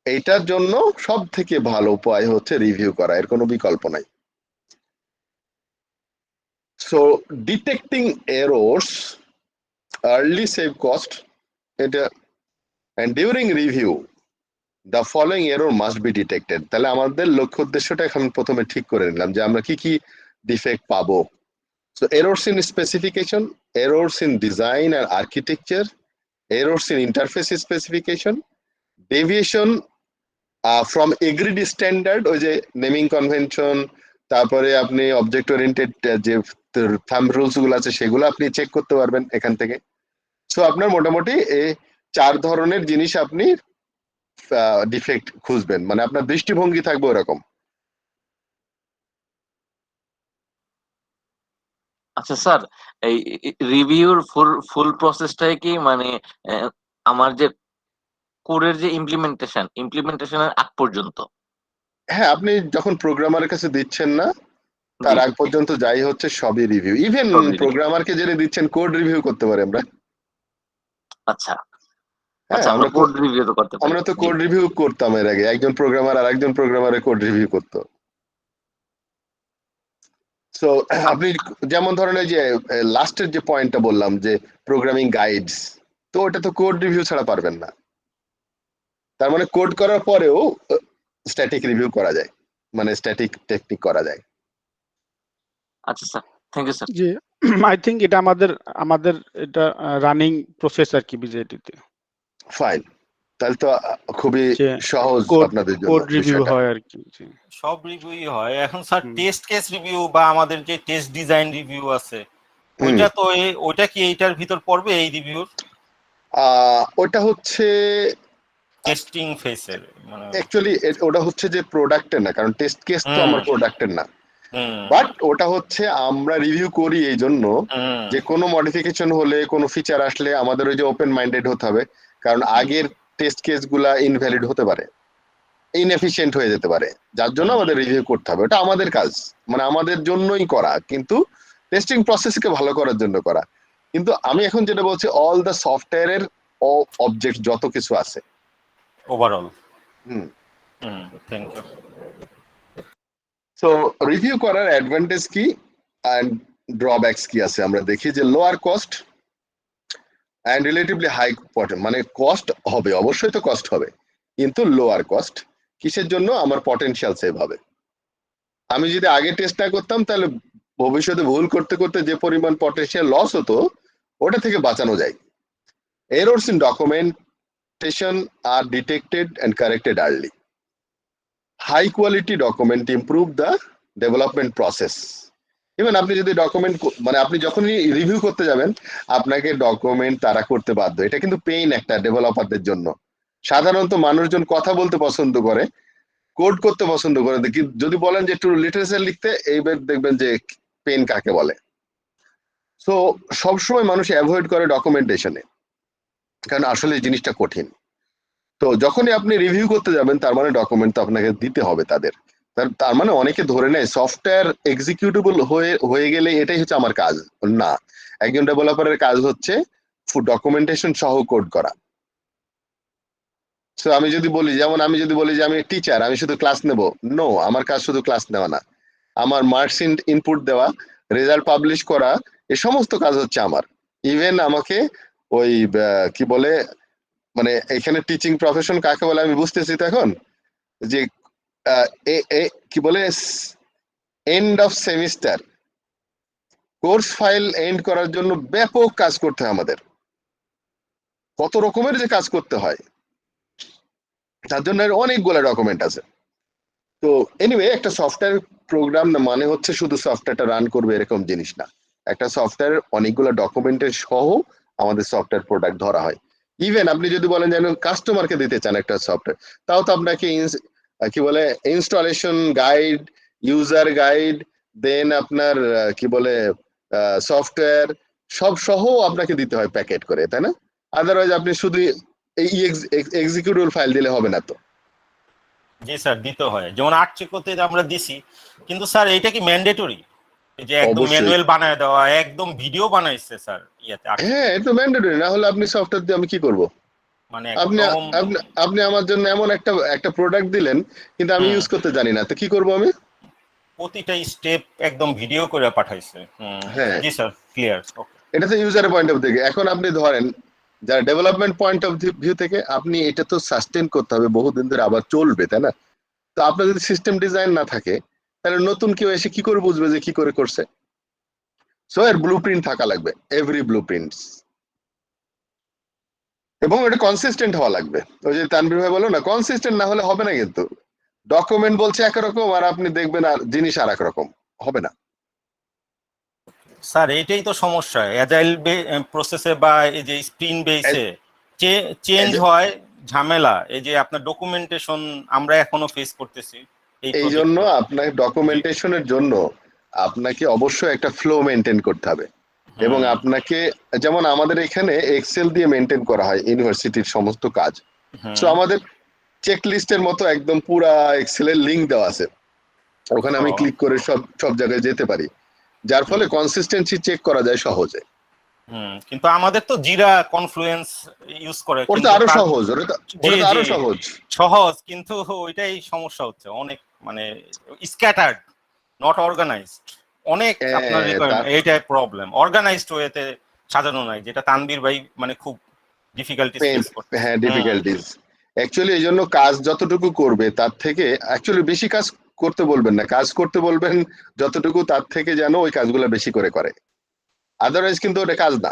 Speaker 1: এইটার জন্য সব থেকে ভালো উপায় হচ্ছে রিভিউ করা, এর কোনো বিকল্প নাই। So detecting errors early save cost, and during review the following error must be detected. তাহলে আমাদের লক্ষ্য উদ্দেশ্যটা এখন প্রথমে ঠিক করে নিলাম যে আমরা কি কি ডিফেক্ট পাবো। So errors in specification, errors in design and architecture, errors in interface specification, deviation from agreed standard, ওই যে নেমিং কনভেনশন, তারপরে আপনি অবজেক্ট ওরিয়েন্টেড যে থাম্ব রুলস গুলো আছে সেগুলো আপনি চেক করতে পারবেন এখান থেকে। সো আপনার মোটামুটি এই 4 ধরনের জিনিস আপনি ডিফেক্ট খুঁজবেন, মানে আপনার দৃষ্টিভঙ্গি থাকবে ওরকম।
Speaker 14: আচ্ছা স্যার, এই রিভিউর ফুল প্রসেসটাই কি মানে আমার যে কোডের যে ইমপ্লিমেন্টেশনের আগ পর্যন্ত?
Speaker 1: হ্যাঁ, আপনি যখন প্রোগ্রামারের কাছে দিচ্ছেন না, তার আগ পর্যন্ত যাই হচ্ছে সবই রিভিউ। ইভেন প্রোগ্রামারকে জেনে দিচ্ছেন কোড রিভিউ করতে পারি আমরা।
Speaker 14: আচ্ছা,
Speaker 1: হ্যাঁ,
Speaker 14: আমরা কোড রিভিউ তো করতে পারি।
Speaker 1: আমরা তো কোড রিভিউ করতাম এর আগে, একজন প্রোগ্রামার আর একজন প্রোগ্রামারের কোড রিভিউ করতো। সো আপনি যেমন ধরেন যে লাস্টের যে পয়েন্টটা বললাম যে প্রোগ্রামিং গাইডস, তো ওটা তো কোড রিভিউ ছাড়া পারবেন না। তার মানে কোড করার পরেও স্ট্যাটিক রিভিউ করা যায়, মানে স্ট্যাটিক টেকনিক করা যায়।
Speaker 14: আচ্ছা স্যার, থ্যাংক ইউ স্যার।
Speaker 6: জি, আই থিংক এটা আমাদের এটা রানিং প্রসেস আর কি বিজেটিতে।
Speaker 1: ফাইন, তাহলে তো খুবই সহজ আপনাদের জন্য।
Speaker 6: কোড রিভিউ হয় আর কি,
Speaker 2: সব রিভিউই হয় এখন স্যার। টেস্ট কেস রিভিউ বা আমাদের যে টেস্ট ডিজাইন রিভিউ আছে, ওইটা তো ওইটা কি এইটার ভিতর পড়বে এই রিভিউর?
Speaker 1: ওটা হচ্ছে
Speaker 2: টেস্টিং ফেসের, মানে
Speaker 1: অ্যাকচুয়ালি ওটা হচ্ছে যে প্রোডাক্টের না, কারণ টেস্ট কেস তো আমার প্রোডাক্টের না, বাট ওটা হচ্ছে আমরা রিভিউ করি এই জন্য যে কোনো মডিফিকেশন হলে, কোনো ফিচার আসলে আমাদের ওই যে ওপেন মাইন্ডেড হতে হবে, কারণ আগের টেস্ট কেস গুলা ইনভ্যালিড হতে পারে, ইনএফিশিয়েন্ট হয়ে যেতে পারে, যার জন্য আমাদের রিভিউ করতে হবে। ওটা আমাদের কাজ, মানে আমাদের জন্যই করা, কিন্তু টেস্টিং প্রসেসকে ভালো করার জন্য করা। কিন্তু আমি এখন যেটা বলছি, অল দ্য সফটওয়্যারের অবজেক্ট যত কিছু আছে
Speaker 2: overall. Thank you.
Speaker 1: So review করার অ্যাডভান্টেজ কি এন্ড ড্রব্যাকস কি আছে আমরা দেখি। যে lower cost and relatively high potent, মানে কস্ট হবে, অবশ্যই তো কস্ট হবে, কিন্তু লোয়ার কস্ট কিসের জন্য? আমার পটেনশিয়াল সেভ হবে। আমি যদি আগে টেস্ট না করতাম, তাহলে ভবিষ্যতে ভুল করতে করতে যে পরিমাণ পটেনশিয়াল লস হতো, ওটা থেকে বাঁচানো যায়। Errors in documentation are detected and corrected early. High quality document improve the development process. Even আপনি যদি ডকুমেন্ট মানে আপনি যখনই রিভিউ করতে যাবেন আপনাকে ডকুমেন্ট তারা করতে বাধ্য। এটা কিন্তু পেইন একটা ডেভেলপারদের জন্য। সাধারণত মানুষজন কথা বলতে পছন্দ করে, কোড করতে পছন্দ করে, যদি বলেন যে একটু লিটারেচার লিখতে, এইবার দেখবেন যে পেন কাকে বলে। সো সবসময় মানুষ অ্যাভয়েড করে ডকুমেন্টেশনে, কারণ আসলে এই জিনিসটা কঠিন। তো যখনই আপনি রিভিউ করতে যাবেন তার মানে ডকুমেন্ট তো আপনাকে দিতে হবে তাদের। তার মানে অনেকে ধরে নেয় সফটওয়্যার এক্সিকিউটেবল হয়ে গেলে এটাই হচ্ছে আমার কাজ। না, একজন ডেভেলপারের কাজ হচ্ছে ডকুমেন্টেশন সহ কোড করা। সো আমি যদি বলি যে আমি টিচার, আমি শুধু ক্লাস নেব, নো, আমার কাজ শুধু ক্লাস নেওয়া না, আমার মার্কস ইনপুট দেওয়া, রেজাল্ট পাবলিশ করা, এই সমস্ত কাজ হচ্ছে আমার। ইভেন আমাকে ওই কি বলে, মানে এখানে টিচিং প্রফেশন কাকে বলে আমি বুঝতেছি তো এখন, যে কি বলে end of semester course file end করার জন্য ব্যাপক কাজ করতে হয় আমাদের, কত রকমের যে কাজ করতে হয়, তার জন্য অনেকগুলো ডকুমেন্ট আছে। তো এনিওয়ে, একটা সফটওয়্যার প্রোগ্রাম না মানে হচ্ছে শুধু সফটওয়্যারটা রান করবে এরকম জিনিস না। একটা সফটওয়্যার অনেকগুলো ডকুমেন্টের সহ আমাদের সফটওয়্যার প্রোডাক্ট ধরা হয়। ইভেন আপনি যদি বলেন যে কাস্টমারকে দিতে চান একটা সফটওয়্যার, তাও তো আপনাকে কি বলে ইনস্টলেশন গাইড, ইউজার গাইড, দেন আপনার কি বলে সফটওয়্যার সব সহ আপনাকে দিতে হয় প্যাকেট করে, তাই না? আদারওয়াইজ আপনি শুধু এই এক্সিকিউটেবল ফাইল দিলে হবে না তো।
Speaker 2: জি স্যার, দিতে হয়। যেমন আর্টচিকোতে আমরা দিছি, কিন্তু স্যার এটা কি ম্যান্ডেটরি যে একদম ম্যানুয়াল বানায় দেওয়া, একদম ভিডিও বানাইছে স্যার ইয়াতে?
Speaker 1: হ্যাঁ, এটা ম্যান্ডেটরি, না হলে আপনি সফটওয়্যার দিয়ে আমি কি করব?
Speaker 2: মানে
Speaker 1: আপনি আমার জন্য এমন একটা প্রোডাক্ট দিলেন কিন্তু আমি ইউজ করতে জানি না, তো কি করব আমি?
Speaker 2: প্রতিটা স্টেপ একদম ভিডিও করে পাঠাইছে।
Speaker 1: হ্যাঁ,
Speaker 2: জি স্যার, ক্লিয়ার।
Speaker 1: এটা তো ইউজারের পয়েন্ট অফ থেকে। এখন আপনি ধরেন যারা ডেভেলপমেন্ট পয়েন্ট অফ ভিউ থেকে, আপনি এটা তো সাস্টেন করতে হবে বহুদিন ধরে, আবার চলবে, তাই না? তো আপনার যদি সিস্টেম ডিজাইন না থাকে তাহলে নতুন কেউ এসে কি করে বুঝবে যে কি করে করছে? সো এর ব্লুপ্রিন্ট থাকা লাগবে, এভরি ব্লুপ্রিন্টস, এবং এটা কনসিস্টেন্ট হওয়া লাগবে। ওই যে তানভীর ভাই বলো না, কনসিস্টেন্ট না হলে হবে না। কিন্তু ডকুমেন্ট বলছে একরকম আর আপনি দেখবেন আর জিনিস আর এক রকম, হবে না।
Speaker 2: স্যার এটাই তো সমস্যা, অ্যাজাইল প্রসেসে বা এই যে স্প্রিন্ট বেসে চেঞ্জ হয়, ঝামেলা। এই যে আপনার ডকুমেন্টেশন আমরা এখনো ফেস করতেছি।
Speaker 1: এই জন্য আপনার ডকুমেন্টেশনের জন্য আপনাকে অবশ্যই একটা ফ্লো মেনটেন করতে হবে, এবং আপনাকে, যেমন আমাদের এখানে এক্সেল দিয়ে মেনটেন করা হয় ইউনিভার্সিটির সমস্ত কাজ। তো আমাদের চেক লিস্টের মতো একদম পুরা এক্সেলের লিঙ্ক দেওয়া আছে, ওখানে আমি ক্লিক করে সব জায়গায় যেতে পারি, যার ফলে কনসিস্টেন্সি চেক করা যায় সহজে।
Speaker 2: কিন্তু আমাদের তো জিরা কনফ্লুয়েন্স ইউজ করে,
Speaker 1: ওটা আরো সহজ, ওটা আরো
Speaker 2: সহজ, কিন্তু ওইটাই সমস্যা হচ্ছে, অনেক মানে স্ক্যাটার্ড, নট অর্গানাইজড, অনেক আপনার এইটাই প্রবলেম। অর্গানাইজড ওয়েতে সাজানো নাই, যেটা তানভীর ভাই মানে খুব ডিফিকাল্টিজ ফেস করতে।
Speaker 1: হ্যাঁ, ডিফিকাল্টিজ অ্যাকচুয়ালি। এই জন্য কাজ যতটুকু করবে তার থেকে অ্যাকচুয়ালি বেশি কাজ করতে বলবেন না, কাজ করতে বলবেন যতটুকু তার থেকে যেন ওই কাজগুলো বেশি করে করে, আদারওয়াইজ কিন্তু ওটা কাজ না।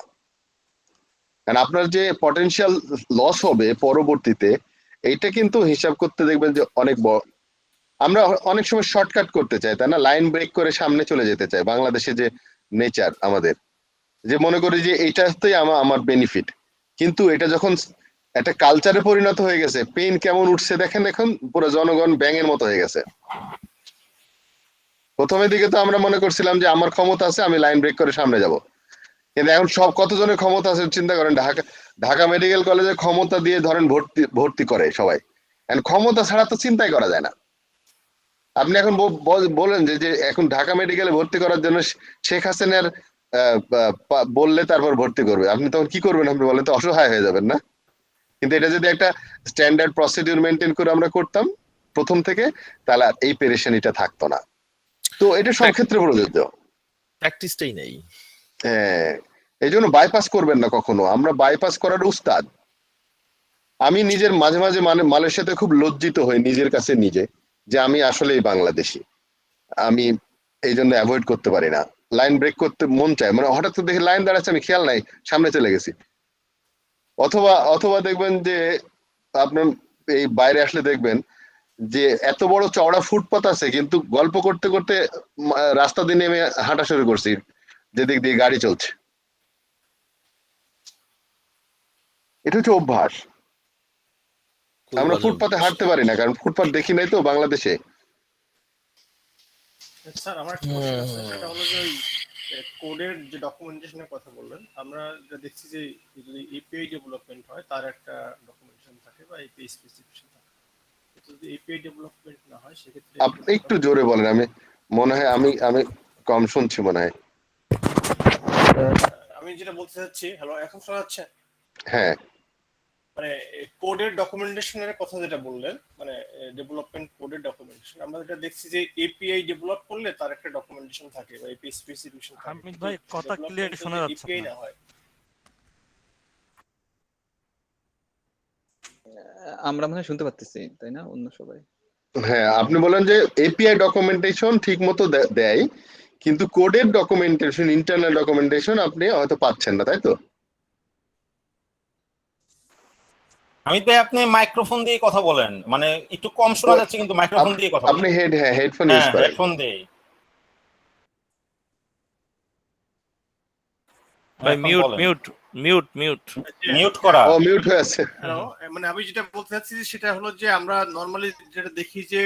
Speaker 1: কারণ আপনার যে পটেনশিয়াল লস হবে পরবর্তীতে, এইটা কিন্তু হিসাব করতে দেখবেন যে অনেক বড়। আমরা অনেক সময় শর্টকাট করতে চাই, তাই না? লাইন ব্রেক করে সামনে চলে যেতে চাই, বাংলাদেশে যে নেচার আমাদের, যে মনে করি যে এইটাতেই আমার বেনিফিট। কিন্তু এটা যখন একটা কালচারে পরিণত হয়ে গেছে, পেইন কেমন উঠছে দেখেন, এখন পুরো জনগণ ব্যাঙের মতো হয়ে গেছে। প্রথমের দিকে তো আমরা মনে করছিলাম যে আমার ক্ষমতা আছে, আমি লাইন ব্রেক করে সামনে যাব, কিন্তু এখন কতজনের ক্ষমতা আছে চিন্তা করেন। ঢাকা মেডিকেল কলেজে ক্ষমতা দিয়ে ধরেন ভর্তি করে সবাই, ক্ষমতা ছাড়া তো চিন্তাই করা যায় না। আপনি এখন বলেন যে এখন ঢাকা মেডিকেলে ভর্তি করার জন্য শেখ হাসিনার বললে তারপর ভর্তি করবে, আপনি তখন কি করবেন? আপনি বলেন তো অসহায় হয়ে যাবেন না? কিন্তু এটা যদি একটা স্ট্যান্ডার্ড প্রসিডিউর মেনটেন করে আমরা করতাম প্রথম থেকে, তাহলে আর এই পেরেশানিটা থাকতো না। তো এটা সব ক্ষেত্রে প্রযোজ্য,
Speaker 8: প্র্যাকটিসটাই নেই।
Speaker 1: হ্যাঁ, এই জন্য বাইপাস করবেন না কখনো। আমরা বাইপাস করার উস্তাদ। আমি নিজের মাঝে মাঝে মালয়েশিয়াতে খুব লজ্জিত হই নিজের কাছে নিজে, যে আমি আসলেই বাংলাদেশি। আমি এই জন্য অ্যাভয়েড করতে পারি না, লাইন ব্রেক করতে মন চায়, মানে হঠাৎ করে দেখে লাইন দাঁড়াচ্ছে, আমি খেয়াল নাই, সামনে চলে গেছি। অথবা দেখবেন যে আপনার এই বাইরে আসলে দেখবেন যে এত বড় চওড়া ফুটপাত আছে কিন্তু গল্প করতে করতে রাস্তা দিয়ে নেমে হাঁটা শুরু করছি যেদিক দিয়ে গাড়ি চলছে। এটা হচ্ছে অভ্যাস। আমরা ফুটপাতে হাঁটতে পারি না কারণ ফুটপাত দেখি নাই তো বাংলাদেশে।
Speaker 15: স্যার আমার একটা কোশ্চেন আছে, সেটা হলো যে ওই কোডের যে ডকুমেন্টেশনের কথা বললেন, আমরা যেটা দেখছি যে যদি এপিআই ডেভেলপমেন্ট হয় তার একটা ডকুমেন্টেশন থাকে বা এপিআই স্পেসিফিকেশন থাকে। যদি এপিআই ডেভেলপমেন্ট না হয় সেক্ষেত্রে
Speaker 1: আপনি একটু জোরে বলেন, আমি মনে হয় আমি কম শুনছি মনে হয়।
Speaker 15: আমি যেটা বলতে চাচ্ছি, হ্যালো এখন শোনা যাচ্ছে?
Speaker 1: হ্যাঁ,
Speaker 15: মানে কোডের ডকুমেন্টেশনের কথা যেটা বললেন, মানে ডেভেলপমেন্ট কোডের ডকুমেন্টেশন, আমরা যেটা দেখছি যে এপিআই ডেভেলপ করলে তার একটা ডকুমেন্টেশন থাকে বা এপিআই স্পেসিফিকেশন থাকে।
Speaker 7: হামিদ ভাই কথা ক্লিয়ার শোনা যাচ্ছে
Speaker 15: এপিআই
Speaker 7: না।
Speaker 15: না হয়
Speaker 12: আমরা মনে হয় শুনতে পাচ্ছি, তাই না? অন্য সবাই
Speaker 1: হ্যাঁ, আপনি বলেন যে এপিআই ডকুমেন্টেশন ঠিক মতো দেয় কিন্তু কোডের ডকুমেন্টেশন, ইন্টারনাল ডকুমেন্টেশন আপনি হয়তো পাচ্ছেন না, তাই তো?
Speaker 2: আমি তো আপনি মাইক্রোফোন দিয়ে কথা বলেন, মানে একটু কম শোনা যাচ্ছে কিন্তু মাইক্রোফোন দিয়ে কথা বলেন।
Speaker 1: আপনি হেডফোন ইউজ করেন?
Speaker 2: হেডফোন দিয়ে।
Speaker 7: ভাই মিউট
Speaker 2: করা।
Speaker 1: ও মিউট হয়ে আছে।
Speaker 15: হ্যালো, মানে আমি যেটা বলতে চাচ্ছি সেটা হলো যে আমরা নরমালি যেটা দেখি যে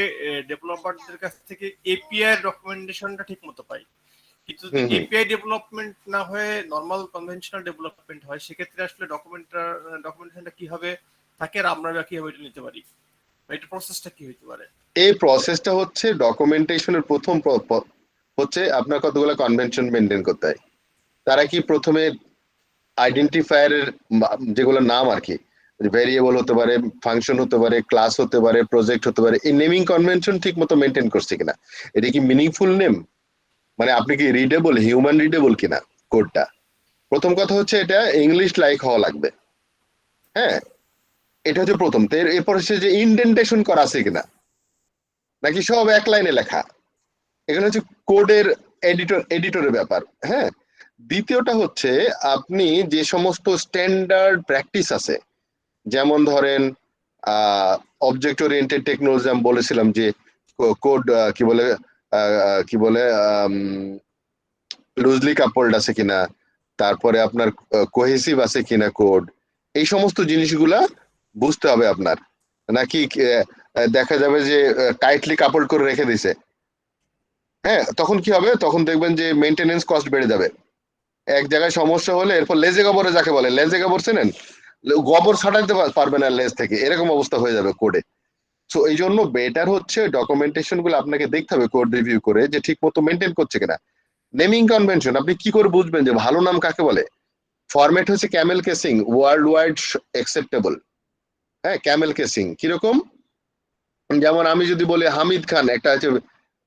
Speaker 15: ডেভেলপারদের কাছ থেকে এপিআই ডকুমেন্টেশনটা ঠিক মতো পাই, কিন্তু যদি এপিআই ডেভেলপমেন্ট না হয়ে নরমাল কনভেনশনাল ডেভেলপমেন্ট হয় সেক্ষেত্রে আসলে ডকুমেন্টেশনটা কিভাবে থাকে আর আমরা কিভাবে এটা নিতে পারি, এটা প্রসেসটা কি হতে পারে?
Speaker 1: এই প্রসেসটা হচ্ছে ডকুমেন্টেশনের প্রথম হচ্ছে আপনার কতগুলো কনভেনশন মেনটেন করতে হয়। তারা কি প্রথমে আইডেন্টিফায়ারের যেগুলো নাম আর কি, ভেরিয়েবল হতে পারে, ফাংশন হতে পারে, ক্লাস হতে পারে, প্রজেক্ট হতে পারে, এই নেমিং কনভেনশন ঠিক মতো মেনটেন করছে কিনা, এটা কি মিনিংফুল নেম, মানে আপনি কি রিডেবল, হিউম্যান রিডেবল কিনা কোডটা। প্রথম কথা হচ্ছে এটা ইংলিশ লাইক হওয়া লাগবে। হ্যাঁ, এটা হচ্ছে প্রথম। এরপর হচ্ছে যে ইনডেন্টেশন করা আছে কিনা, নাকি সব এক লাইনে লেখা, এখানে হচ্ছে কোডের এডিটরের ব্যাপার। হ্যাঁ, দ্বিতীয়টা হচ্ছে আপনি যে সমস্ত স্ট্যান্ডার্ড প্র্যাকটিস আছে, যেমন ধরেন অবজেক্ট ওরিয়েন্টেড টেকনোলজি আমি বলেছিলাম যে কোড কি বলে লুজলি কাপলড আছে কিনা, তারপরে আপনার কোহেসিভ আছে কিনা কোড, এই সমস্ত জিনিসগুলা বুঝতে হবে আপনার। নাকি দেখা যাবে যে টাইটলি কাপড় করে রেখে দিছে, হ্যাঁ, তখন কি হবে, তখন দেখবেন যে মেইনটেনেন্স কস্ট বেড়ে যাবে। এক জায়গায় সমস্যা হলে এরপর লেজে গোবরে, যাকে বলে লেজে গোবর চেনেন, গোবর ছাড়াইতে পারবে না লেজ থেকে, এরকম অবস্থা হয়ে যাবে কোডে। সো এই জন্য বেটার হচ্ছে ডকুমেন্টেশন গুলো আপনাকে দেখতে হবে কোড রিভিউ করে যে ঠিক মতো মেনটেন করছে কিনা। নেমিং কনভেনশন আপনি কি করে বুঝবেন যে ভালো নাম কাকে বলে? ফরম্যাট হচ্ছে Camel casing, world wide acceptable. হ্যাঁ, ক্যামেল কেসিং কিরকম, যেমন আমি যদি বলি হামিদ খান, একটা আছে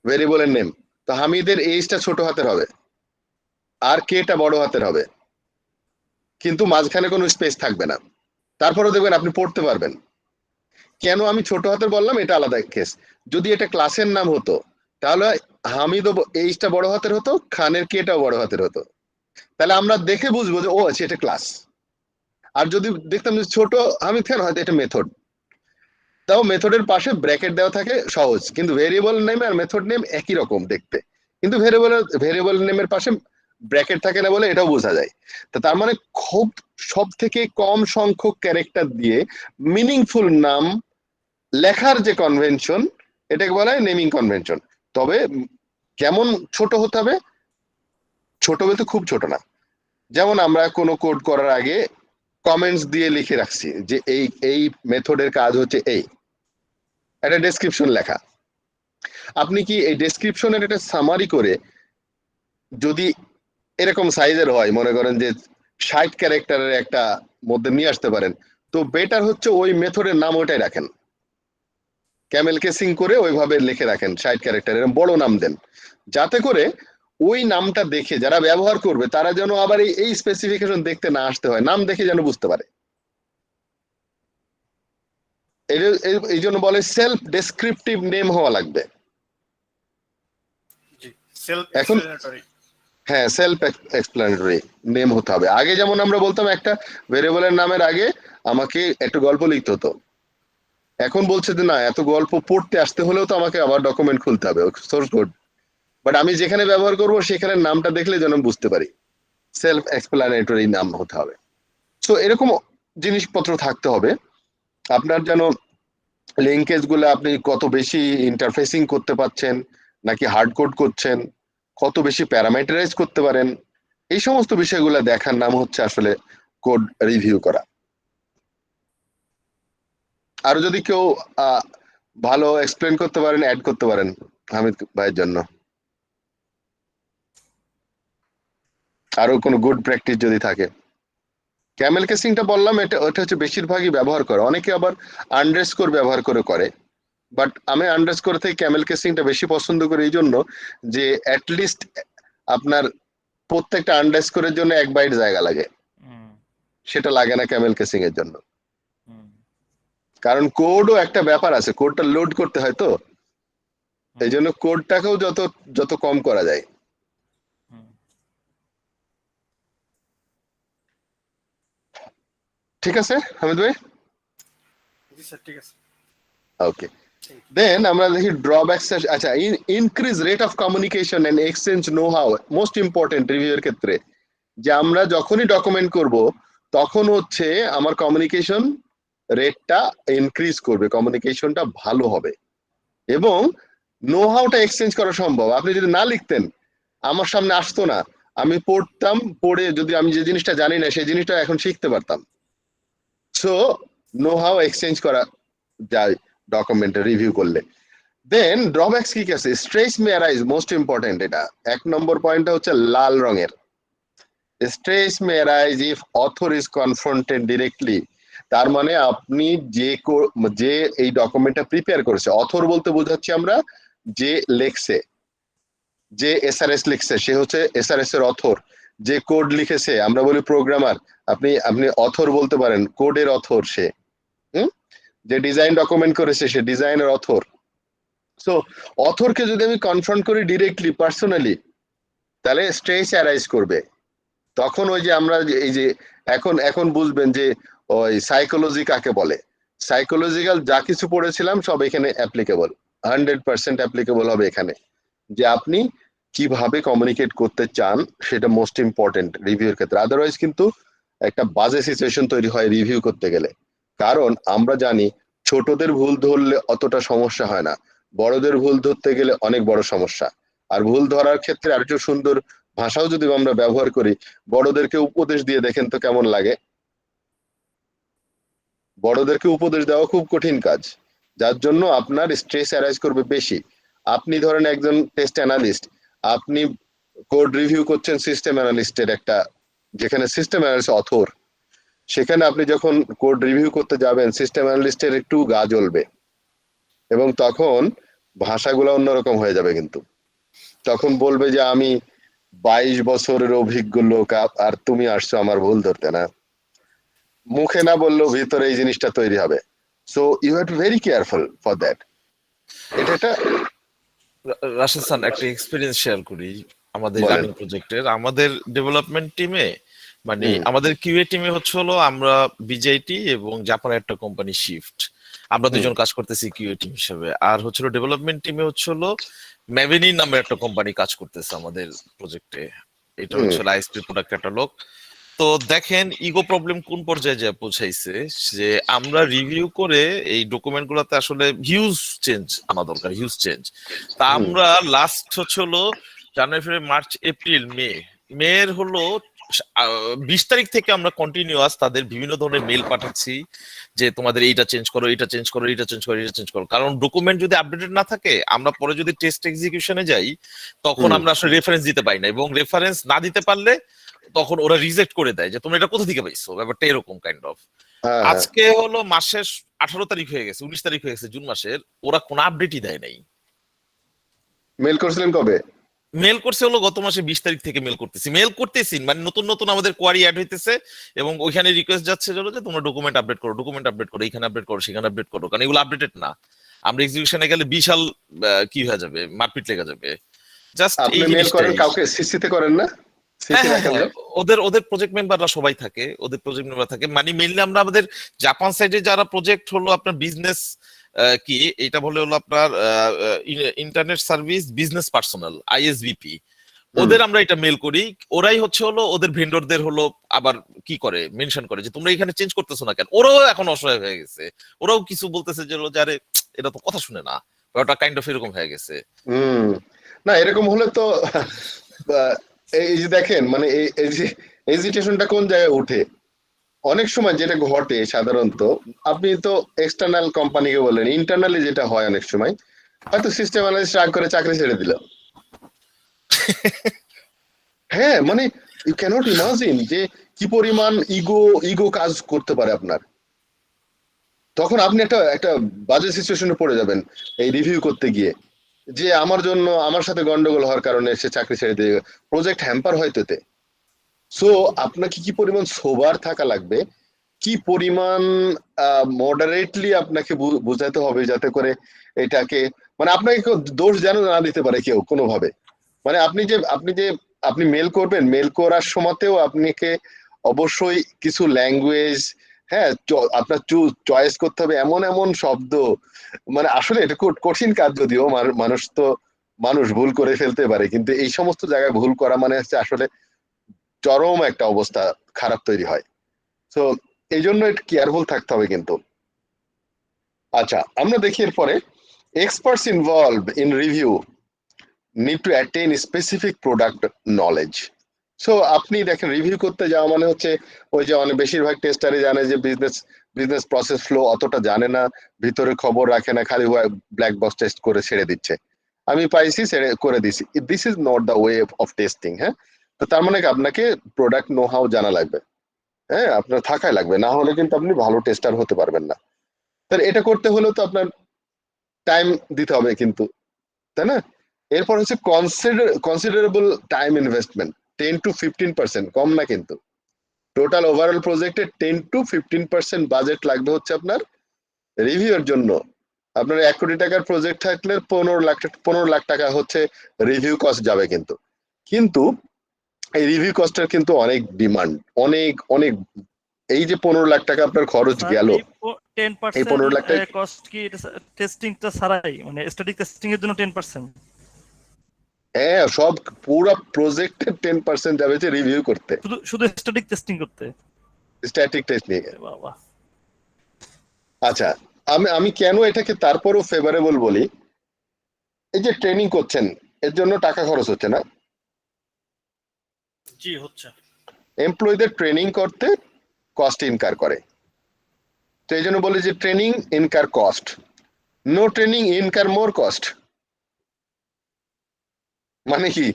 Speaker 1: ভেরিয়েবলের নেম, তো হামিদের এইজটা ছোট হাতের হবে আর কেটা বড় হাতের হবে, কিন্তু মাঝখানে কোনো স্পেস থাকবে না, তারপরেও দেখবেন আপনি পড়তে পারবেন। কেন আমি ছোট হাতের বললাম এটা আলাদা কেস। যদি এটা ক্লাসের নাম হতো তাহলে হামিদ এইজটা বড় হাতের হতো, খানের কেটাও বড় হাতের হতো, তাহলে আমরা দেখে বুঝবো যে ও আচ্ছা এটা ক্লাস। আর যদি দেখতাম যে ছোট হামিদ খান, হয়তো এটা মেথড, তাও মেথডের পাশে ব্র্যাকেট দেওয়া থাকে, সহজ। কিন্তু ভেরিয়েবল নেম আর মেথড নেম একই রকম দেখতে, কিন্তু ভেরিয়েবল নেমের পাশে ব্র্যাকেট থাকে না বলে এটাও বোঝা যায়। তো তার মানে খুব সব থেকে কম সংখ্যক ক্যারেক্টার দিয়ে মিনিংফুল নাম লেখার যে কনভেনশন, এটাকে বলা হয় নেমিং কনভেনশন। তবে কেমন ছোট হতে হবে? ছোট বলতে খুব ছোট না। যেমন আমরা কোনো কোড করার আগে কমেন্টস দিয়ে লিখে রাখছি যে এই মেথডের কাজ হচ্ছে এই, একটা ডেসক্রিপশন লেখা। আপনি কি এই ডেসক্রিপশনের একটা সামারি করে যদি এরকম সাইজের হয়, মনে করেন যে 60 ক্যারেক্টারের একটা মধ্যে নিয়ে আসতে পারেন, তো বেটার হচ্ছে ওই মেথডের নাম ওইটাই রাখেন, ক্যামেল কেসিং করে ওইভাবে লিখে রাখেন 60 ক্যারেক্টারের বড় নাম দেন, যাতে করে ওই নামটা দেখে যারা ব্যবহার করবে তারা যেন আবার এই স্পেসিফিকেশন দেখতে না আসতে হয়, নাম দেখে যেন বুঝতে পারে। এই জন্য বলে সেলফ ডেসক্রিপটিভ নেম হওয়া লাগবে। এখন হ্যাঁ, সেলফ এক্সপ্লেনেটরি নেম হতে হবে। আগে যেমন আমরা বলতাম একটা ভেরিয়েবলের নামের আগে আমাকে একটা গল্প লিখতে হতো, এখন বলছে যে না, এত গল্প পড়তে আসতে হলেও তো আমাকে আবার ডকুমেন্ট খুলতে হবে, সোর্স কোড। বাট আমি যেখানে ব্যবহার করব সেখানে নামটা দেখলে যেন বুঝতে পারি, সেলফ এক্সপ্লানেটরি নাম হতে হবে। সো এরকম জিনিসপত্র থাকতে হবে আপনার, যেন লিঙ্কেজ গুলো আপনি কত বেশি ইন্টারফেসিং করতে পারছেন, নাকি হার্ড কোড করছেন, কত বেশি প্যারামিটারাইজ করতে পারেন, এই সমস্ত বিষয়গুলো দেখার নাম হচ্ছে আসলে কোড রিভিউ করা। আরো যদি কেউ ভালো এক্সপ্লেন করতে পারেন, অ্যাড করতে পারেন হামিদ ভাইয়ের জন্য। আরো কোনো গুড প্র্যাকটিস যদি থাকে। ক্যামেল কেসিংটা বললাম, ওটা হচ্ছে বেশিরভাগই ব্যবহার করে, অনেকে আবার আন্ডারস্কোর ব্যবহার করে, বাট আমি আন্ডারস্কোর থেকে ক্যামেল কেসিংটা বেশি পছন্দ করি এই জন্য যে অ্যাটলিস্ট আপনার প্রত্যেকটা আন্ডারস্কোরের জন্য 1 বাইট জায়গা লাগে, সেটা লাগে না ক্যামেল কেসিং এর জন্য। কারণ কোডও একটা ব্যাপার আছে, কোডটা লোড করতে হয়, তো এই জন্য কোডটাকেও যত কম করা যায়। ঠিক আছে হামিদ ভাই?
Speaker 15: জি স্যার, ঠিক আছে।
Speaker 1: ওকে, দেন আমরা দেখি ড্রব্যাকস। আচ্ছা, increase rate of communication and exchange know how, most important রিভিউয়ের ক্ষেত্রে, যে আমরা যখনই ডকুমেন্ট করব তখন হচ্ছে আমার কমিউনিকেশন রেটটা ইনক্রিজ করবে, কমিউনিকেশনটা ভালো হবে এবং নো হাউটা এক্সচেঞ্জ করা সম্ভব। আপনি যদি না লিখতেন আমার সামনে আসতো না, আমি পড়তাম, পড়ে যদি আমি যে জিনিসটা জানি না সেই জিনিসটা এখন শিখতে পারতাম। সো নো হাউ এক্সচেঞ্জ করা যায় ডকুমেন্টে রিভিউ করলে। দেন ড্রব্যাকস কি আছে? স্ট্রেস মে অ্যারাইজ, মোস্ট ইম্পর্টেন্ট। এটা 1 নম্বর পয়েন্টটা হচ্ছে লাল রঙের। Stress May arise if author is confronted directly. তার মানে আপনি যে এই ডকুমেন্টটা প্রিপেয়ার করেছে, অথর বলতে বোঝাচ্ছি আমরা যে লেখছে, যে এসআরএস লিখছে সে হচ্ছে এসআরএস এর অথর। যে কোড লিখেছে আমরা বলি প্রোগ্রামার, আপনি অথর বলতে পারেন, কোডের অথর সে। যে ডিজাইন ডকুমেন্ট করেছে সে ডিজাইনের অথর। সো অথরকে যদি আমি কনফ্রন্ট করি ডিরেক্টলি পার্সোনালি, তাহলে স্ট্রেস অ্যারাইজ করবে। তখন ওই যে আমরা এই যে এখন বুঝবেন যে ওই সাইকোলজি কাকে বলে। সাইকোলজিক্যাল যা কিছু পড়েছিলাম সব এখানে অ্যাপ্লিকেবল, 100% অ্যাপ্লিকেবল হবে এখানে, যে আপনি কিভাবে কমিউনিকেট করতে চান সেটা মোস্ট ইম্পর্টেন্ট রিভিউর ক্ষেত্রে। আদারওয়াইজ কিন্তু একটা বাজে সিচুয়েশন তৈরি হয় রিভিউ করতে গেলে। কারণ আমরা জানি ছোটদের ভুল ধরলে অতটা সমস্যা হয় না, বড়দের ভুল ধরতে গেলে অনেক বড় সমস্যা। আর ভুল ধরার ক্ষেত্রে আরেকটু সুন্দর ভাষাও যদি আমরা ব্যবহার করি, বড়দেরকে উপদেশ দিয়ে দেখেন তো কেমন লাগে। বড়দেরকে উপদেশ দেওয়া খুব কঠিন কাজ, যার জন্য আপনার স্ট্রেস অ্যারাইজ করবে বেশি। আপনি ধরেন একজন টেস্ট অ্যানালিস্ট, আপনি কোড রিভিউ করছেন সিস্টেম অ্যানালিস্টের একটা, যেখানে সিস্টেম অ্যানালিস্ট অথর, সেখানে আপনি যখন কোড রিভিউ করতে যাবেন সিস্টেম অ্যানালিস্টের একটু গা জ্বলবে এবং তখন ভাষাগুলো অন্যরকম হয়ে যাবে। কিন্তু তখন বলবে যে আমি 22 বছরের অভিজ্ঞ লোক আর তুমি আসছো আমার ভুল ধরতে। না, মুখে না বললেও ভিতরে এই জিনিসটা তৈরি হবে। So you have to very careful for that. এটা
Speaker 8: রাশেদ স্যার, একটা এক্সপেরিয়েন্স শেয়ার করি আমাদের
Speaker 1: বলেন।
Speaker 8: রানিং প্রজেক্টের। আমাদের ডেভেলপমেন্ট টিমে মানে আমাদের কিউএ টিমে হচ্ছে হলো আমরা বিজেআইটি এবং জাপানের একটা কোম্পানি শিফট, আমরা দুজন কাজ করতেছি কিউএ টিম হিসেবে। আর হচ্ছিল ডেভেলপমেন্ট টিমে হচ্ছে হলো ম্যাভেনি নামের একটা কোম্পানি কাজ করতেছে আমাদের প্রজেক্টে। এটা হচ্ছে আইএসপি প্রোডাক্ট ক্যাটালগ। তো দেখেন ইগো প্রবলেম কোন পর্যায়ে যা পৌঁছাইছে, যে আমরা রিভিউ করে এই ডকুমেন্ট গুলাতে আসলে হিউজ চেঞ্জ আনা দরকার, হিউজ চেঞ্জ। তা আমরা লাস্ট হচ্ছে হলো জানুয়ারি, ফেব্রুয়ারি, মার্চ, এপ্রিল, মের হলো 20 তারিখ থেকে আমরা কন্টিনিউয়াস তাদের বিভিন্ন ধরনের মেল পাঠাচ্ছি যে তোমাদের এইটা চেঞ্জ করো, এটা চেঞ্জ করো, এটা চেঞ্জ করো, এটা চেঞ্জ করো। কারণ ডকুমেন্ট যদি আপডেটেড না থাকে, আমরা পরে যদি টেস্ট এক্সিকিউশনে যাই তখন আমরা আসলে রেফারেন্স দিতে পারি না, এবং রেফারেন্স না দিতে পারলে তখন ওরা রিজেক্ট করে দেয় যে তোমরা এটা কোথা থেকে পাইছো, ব্যাপারটা এরকম কাইন্ড অফ। আজকে হলো মাসের 18 তারিখ হয়ে গেছে, 19 তারিখ হয়ে গেছে জুন মাসের, ওরা কোনো আপডেটই দেয় নাই।
Speaker 1: মেল করছিলেন কবে?
Speaker 8: মেল করছে হলো গত মাসে 20 তারিখ থেকে মেল করতেছি, মানে নতুন নতুন আমাদের কোয়ারি অ্যাড হইতেছে এবং ওইখানে রিকোয়েস্ট যাচ্ছে যে তোমরা ডকুমেন্ট আপডেট করো, এখানে আপডেট করো, সেখানে আপডেট করো, কারণ এগুলো আপডেটেড না। আমরা এক্সিকিউশনে গেলে বিশাল কি হয়ে যাবে, মারপিট লেগে যাবে। জাস্ট
Speaker 1: আপনি মেল করেন, কাউকে সিসিতে করেন না? সিসি রাখেন না?
Speaker 8: ওদের ওদের প্রজেক্ট মেম্বাররা সবাই থাকে, ওদের প্রজেক্ট মেম্বার থাকে, মানে মেইনলি আমরা আমাদের জাপান সাইডে যারা প্রজেক্ট হলো আপনার বিজনেস কি এটা বলে হলো আপনার ইন্টারনেট সার্ভিস বিজনেস পার্সোনাল আইএসবিপি, ওদের আমরা এটা মেল করি, ওরাই হচ্ছে হলো ওদের ভেন্ডরদের হলো আবার কি করে মেনশন করে যে তোমরা এখানে চেঞ্জ করতেছো না কেন। ওরাও এখন অসহায় হয়ে গেছে, ওরাও কিছু বলতেছে যে যারে এটা তো কথা শুনে না, ওটা কাইন্ড অফ এরকম হয়ে গেছে।
Speaker 1: না এরকম হলে তো এই যে দেখেন মানে এই যে এজিটেশনটা কোন জায়গায় উঠে, অনেক সময় যেটা ঘটে সাধারণত, আপনি তো এক্সটার্নাল কোম্পানিকে বলেন, ইন্টারনালি যেটা হয় অনেক সময় হয়তো সিস্টেম অ্যানালিস্ট রাগ করে চাকরি ছেড়ে দিল। হ্যাঁ মানে ইউ ক্যানট ইমাজিন যে কি পরিমাণ ইগো কাজ করতে পারে আপনার। তখন আপনি একটা বাজে সিচুয়েশনে পড়ে যাবেন এই রিভিউ করতে গিয়ে, যে আমার জন্য আমার সাথে গন্ডগোল হওয়ার কারণে সে চাকরি ছেড়ে দিয়ে প্রজেক্ট হ্যাম্পার হয়তো এতে। সো আপনাকে কি পরিমাণ সোবার থাকা লাগবে, কি পরিমাণ মডারেটলি আপনাকে বুঝাতে হবে যাতে করে এটাকে মানে আপনাকে কেউ দোষ যেন না দিতে পারে কেউ কোনোভাবে। মানে আপনি মেল করবেন, মেল করার সময়তেও আপনাকে অবশ্যই কিছু ল্যাঙ্গুয়েজ, হ্যাঁ আপনার চয়েস করতে হবে এমন এমন শব্দ, মানে আসলে এটা কঠিন কাজ, যদিও মানুষ ভুল করে ফেলতে পারে, কিন্তু এই সমস্ত জায়গায় ভুল করা মানে হচ্ছে আসলে চরম একটা অবস্থা খারাপ তৈরি হয়। তো এই জন্য একটু কেয়ারফুল থাকতে হবে কিন্তু। আচ্ছা আমরা দেখি এরপরে, experts involve in review need to attain specific product knowledge. So আপনি দেখেন রিভিউ করতে যাওয়া মানে হচ্ছে ওই যে অনেক বেশিরভাগ টেস্টারই জানে যে বিজনেস প্রসেস ফ্লো অতটা জানে না, ভিতরে খবর রাখে না, খালি ব্ল্যাক বক্স টেস্ট করে ছেড়ে দিচ্ছে, আমি পাইছি ছেড়ে করে দিছি। This is not the way of testing. হ্যাঁ, তো তার মানে আপনাকে প্রোডাক্ট নো হাউ জানা লাগবে, হ্যাঁ আপনার থাকাই লাগবে, না হলে কিন্তু আপনি ভালো টেস্টার হতে পারবেন না। তাহলে এটা করতে হলে তো আপনার টাইম দিতে হবে কিন্তু, তাই না? এরপর হচ্ছে কনসিডারেবল টাইম ইনভেস্টমেন্ট, 10 to 15%, কম না কিন্তু। টোটাল ওভারঅল প্রজেক্টে 10 to 15% বাজেট লাগবে হচ্ছে আপনার রিভিউর জন্য। আপনার 1 কোটি টাকার প্রজেক্ট থাকলে 15 লাখ টাকা হচ্ছে রিভিউ কস্ট যাবে কিন্তু এই রিভিউ কস্টের কিন্তু অনেক ডিমান্ড, অনেক অনেক। এই যে 15 লাখ টাকা আপনার খরচ গেল, এই 15 লাখ টাকা
Speaker 7: কস্ট কি টেস্টিংটা ছাড়াই, মানে স্ট্যাটিক টেস্টিং এর জন্য 10%?
Speaker 1: হ্যাঁ, সব পুরো প্রজেক্টের 10% যাবে যে রিভিউ করতে,
Speaker 7: শুধু স্ট্যাটিক টেস্টিং করতে,
Speaker 1: স্ট্যাটিক টেস্টিং।
Speaker 7: বাবা।
Speaker 1: আচ্ছা আমি কেন এটাকে তারপরও ফেভারেবল বলি, এই যে ট্রেনিং করছেন এর জন্য টাকা খরচ হচ্ছে না?
Speaker 15: জি হচ্ছে।
Speaker 1: এমপ্লয়ীদের ট্রেনিং করতে কস্ট ইনকার করে, তো এই জন্য বলে যে training incur cost, no training incur more cost. মানে কি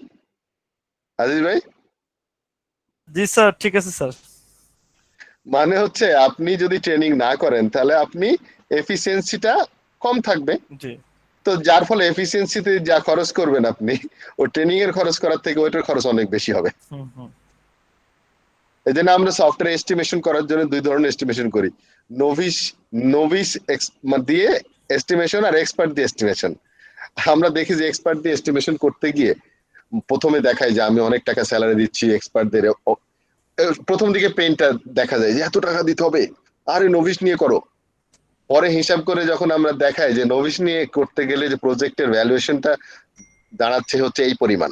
Speaker 1: আজিজ ভাই?
Speaker 7: জি স্যার, ঠিক আছে স্যার।
Speaker 1: মানে হচ্ছে আপনি যদি ট্রেনিং না করেন তাহলে আপনি এফিসিয়েন্সিটা কম থাকবে, তো যার ফলে এফিসিয়েন্সিতে যা খরচ করবেন আপনি ওই ট্রেনিং এর খরচ করার থেকে ওইটার খরচ অনেক বেশি হবে। এই জন্য আমরা সফটওয়্যার এস্টিমেশন করার জন্য দুই ধরনের এস্টিমেশন করি, নোভিস দিয়ে এস্টিমেশন আর এক্সপার্ট দিয়ে এস্টিমেশন। আমরা দেখি যে এক্সপার্ট দিয়ে এস্টিমেশন করতে গিয়ে প্রথমে দেখায় যে আমি অনেক টাকা স্যালারি দিচ্ছি এক্সপার্টদের, প্রথম দিকে পেইনটা দেখা যায় যে এত টাকা দিতে হবে, আরে নোভিস নিয়ে করো। পরে হিসাব করে যখন আমরা দেখাই যে নোভিস নিয়ে করতে গেলে যে প্রজেক্টের ভ্যালুয়েশনটা দাঁড়াচ্ছে হচ্ছে এই পরিমাণ,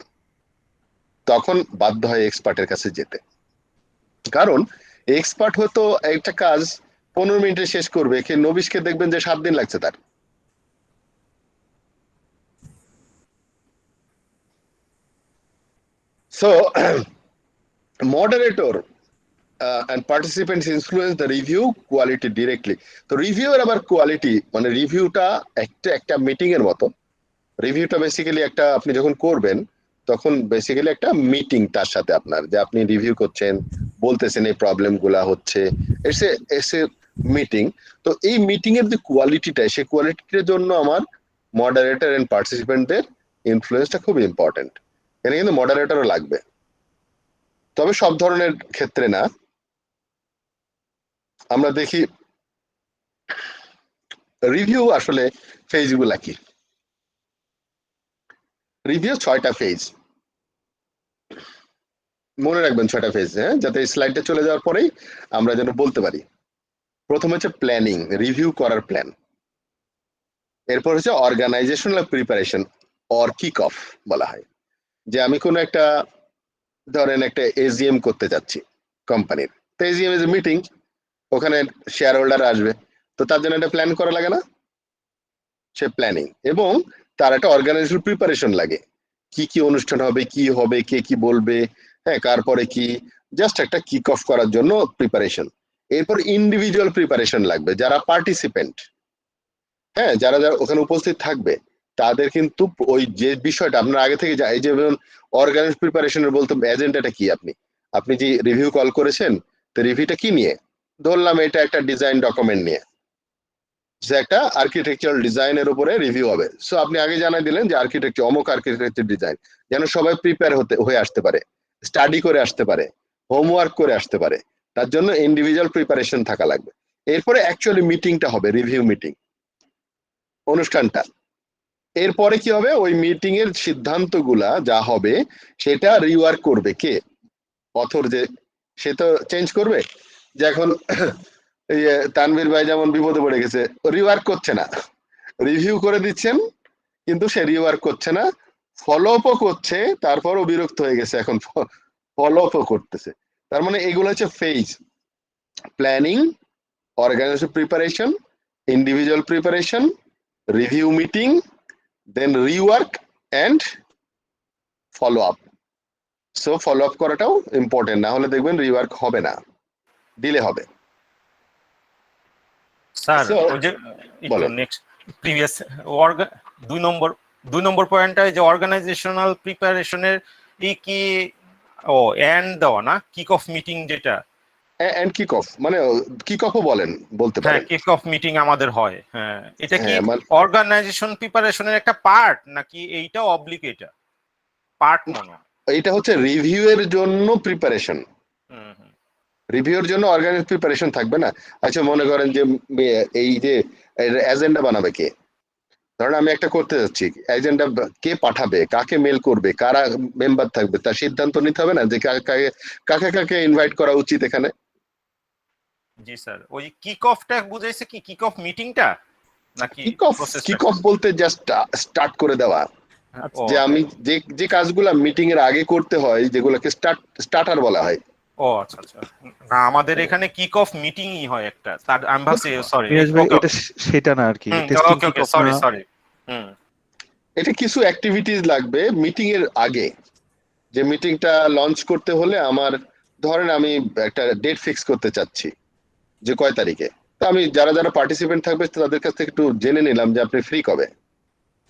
Speaker 1: তখন বাধ্য হয় এক্সপার্টের কাছে যেতে। কারণ এক্সপার্ট হয়তো একটা কাজ 15 মিনিটে শেষ করবে, নোভিসকে দেখবেন যে 7 দিন লাগছে তার। So moderator and participants influence the review quality directly. তো রিভিউর আবার কোয়ালিটি মানে রিভিউটা একটা মিটিং এর মতো। রিভিউটা বেসিক্যালি একটা, আপনি যখন করবেন তখন বেসিক্যালি একটা মিটিং তার সাথে আপনার, যে আপনি রিভিউ করছেন, বলতেছেন এই প্রবলেম গুলা হচ্ছে, এসে মিটিং। তো এই মিটিং এর যে কোয়ালিটিটা, সেই কোয়ালিটির জন্য আমার মডারেটর এন্ড পার্টিসিপেন্টদের ইনফ্লুয়েন্সটা খুব ইম্পর্টেন্ট। এখানে কিন্তু মডারেটরও লাগবে, তবে সব ধরনের ক্ষেত্রে না। আমরা দেখি রিভিউ আসলে ফেজ গুলা কি। রিভিউ 6টা ফেজ। মনে রাখবেন 6টা ফেজ, হ্যাঁ, যাতে স্লাইডটা চলে যাওয়ার পরেই আমরা যেন বলতে পারি। প্রথম হচ্ছে প্ল্যানিং, রিভিউ করার প্ল্যান। এরপর হচ্ছে organisational preparation or kick off বলা হয়, যে আমি কোনো একটা ধরেন একটা এজিএম করতে যাচ্ছি কোম্পানির, তো এজিএম ইজ মিটিং, ওখানে শেয়ার হোল্ডার আসবে, তো তার জন্য একটা প্ল্যান করা লাগে না, সে প্ল্যানিং। এবং তার একটা অর্গানাইজেশনাল প্রিপারেশন লাগে, কি কি অনুষ্ঠান হবে, কি হবে, কে কি বলবে, হ্যাঁ, কার পরে কি, জাস্ট একটা কিক অফ করার জন্য প্রিপারেশন। এরপর ইন্ডিভিজুয়াল প্রিপারেশন লাগবে, যারা পার্টিসিপেন্ট, হ্যাঁ, যারা যারা ওখানে উপস্থিত থাকবে তাদের কিন্তু ওই যে বিষয়টা আপনার আগে থেকে এই যে অর্গানাইজ প্রিপারেশনের বলতে এজেন্ডাটা কি, আপনি আপনি যে রিভিউ কল করেছেন, তো রিভিউটা কি নিয়ে, ধরলাম এটা একটা ডিজাইন ডকুমেন্ট নিয়ে, যে একটা আর্কিটেকচারাল ডিজাইনের উপরে রিভিউ হবে। সো আপনি আগে জানাই দিলেন যে আর্কিটেকচার, অমুক আর্কিটেকচার ডিজাইন, যেন সবাই প্রিপেয়ার হয়ে আসতে পারে, স্টাডি করে আসতে পারে, হোমওয়ার্ক করে আসতে পারে, তার জন্য ইন্ডিভিজুয়াল প্রিপারেশন থাকা লাগবে। এরপরে অ্যাকচুয়ালি মিটিংটা হবে, রিভিউ মিটিং, অনুষ্ঠানটা। এরপরে কি হবে, ওই মিটিং এর সিদ্ধান্তগুলা যা হবে সেটা রিওয়ার্ক করবে কে, অথর, যে সে তো চেঞ্জ করবে। যে এখন এই তানভীর ভাই যেমন বিপদে পড়ে গেছে, রিওয়ার্ক করছে না, রিভিউ করে দিচ্ছেন কিন্তু সে রিওয়ার্ক করছে না, ফলো আপও করছে, তারপরও বিরক্ত হয়ে গেছে, এখন ফলো আপও করতেছে। তার মানে এগুলো হচ্ছে phase: planning, organisation preparation, individual preparation, review meeting, then rework and follow up. So follow up করাটাও ইম্পর্টেন্ট, না হলে দেখবেন রিওয়ার্ক হবে না, ডিলে হবে।
Speaker 2: স্যার
Speaker 1: So,
Speaker 2: ওই যে
Speaker 1: বলো।
Speaker 2: নেক্সট প্রিভিয়াস দুই নম্বর পয়েন্টটা যে অর্গানাইজেশনাল প্রিপারেশনের কি ও এন্ড দেওয়া না, কিক অফ মিটিং, যেটা
Speaker 1: এন্ড কিক অফ মানে কিক অফও বলতে
Speaker 2: হ্যাঁ,
Speaker 1: পারেন।
Speaker 2: কিক অফ মিটিং আমাদের হয়, হ্যাঁ, এটা কি
Speaker 1: হ্যাঁ,
Speaker 2: অর্গানাইজেশন প্রিপারেশনের একটা পার্ট নাকি এইটা অবলিক, এটা পার্ট মনে হয়?
Speaker 1: এটা হচ্ছে রিভিউ এর জন্য প্রিপারেশন, রিভিউর জন্য অর্গানাইজ প্রিপারেশন থাকবে না। আচ্ছা মনে করেন যে এই যে এজেন্ডা বানাবে কে, ধরেন আমি একটা করতে যাচ্ছি, এজেন্ডা কে পাঠাবে, কাকে মেল করবে, কারা মেম্বার থাকবে, তার সিদ্ধান্ত নিতে হবে না, যে কাকে কাকে ইনভাইট করা উচিত এখানে।
Speaker 2: জি স্যার, ওই কিক অফটা বুঝাইছে কি, কিক অফ মিটিংটা নাকি
Speaker 1: কিক অফ বলতে জাস্ট স্টার্ট করে দেওয়া, যে আমি যে কাজগুলা মিটিং এর আগে করতে হয়, যেগুলোকে স্টার্টার বলা হয়।
Speaker 2: ও আচ্ছা আচ্ছা, না আমাদের এখানে কিক অফ মিটিংই হয় একটা, তার আমি ভাবছি সরি
Speaker 4: এটা সেটা না আর কি, টেস্টিং কিক অফ না।
Speaker 2: সরি
Speaker 1: এটা কিছু অ্যাক্টিভিটিস লাগবে মিটিং এর আগে, যে মিটিংটা লঞ্চ করতে হলে আমার ধরেন আমি একটা ডেট ফিক্স করতে চাচ্ছি যে কয় তারিখে, তো আমি যারা যারা পার্টিসিপেন্ট থাকবে তাদের কাছ থেকে একটু জেনে নিলাম যে আপনি ফ্রি কবে।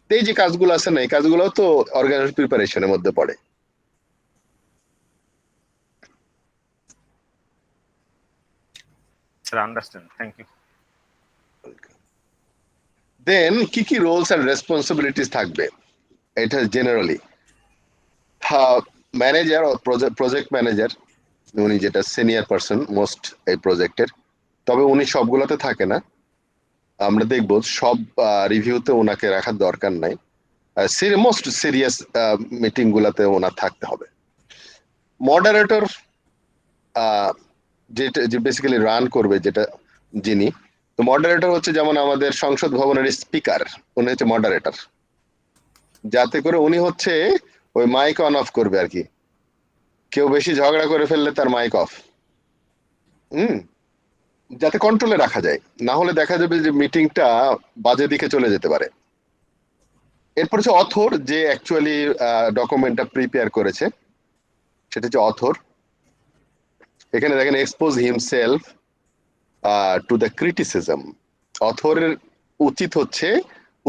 Speaker 1: এই যে কাজগুলো আছে না, এই কাজগুলো তো অর্গানাইজেশন প্রিপারেশনের মধ্যে পড়ে।
Speaker 2: Sir understand, thank you.
Speaker 1: Then কি কি রোলস এন্ড রেসপন্সিবিলিটিস থাকবে, এটা জেনারেলি ম্যানেজার ও প্রজেক্ট ম্যানেজার, উনি যেটা সিনিয়র পারসন মোস্ট এই প্রজেক্টের, তবে উনি সবগুলোতে থাকে না, আমরা দেখব সব রিভিউতে ওনাকে রাখার দরকার নাই, মোস্ট সিরিয়াস মিটিং গুলাতে ওনার থাকতে হবে। মডারেটর যেটা যে বেসিক্যালি রান করবে, যেটা যিনি, তো মডারেটর হচ্ছে যেমন আমাদের সংসদ ভবনের স্পিকার, উনি হচ্ছে মডারেটর, যাতে করে উনি হচ্ছে ওই মাইক অন অফ করবে আর কি, কেউ বেশি ঝগড়া করে ফেললে তার মাইক অফ, যাতে কন্ট্রোলে রাখা যায়, না হলে দেখা যাবে যে মিটিংটা বাজে দিকে চলে যেতে পারে। এরপর হচ্ছে অথর, যে অ্যাকচুয়ালি ডকুমেন্টটা প্রিপেয়ার করেছে, সেটা হচ্ছে অথর। এখানে দেখেন expose himself to the criticism, অথরের উচিত হচ্ছে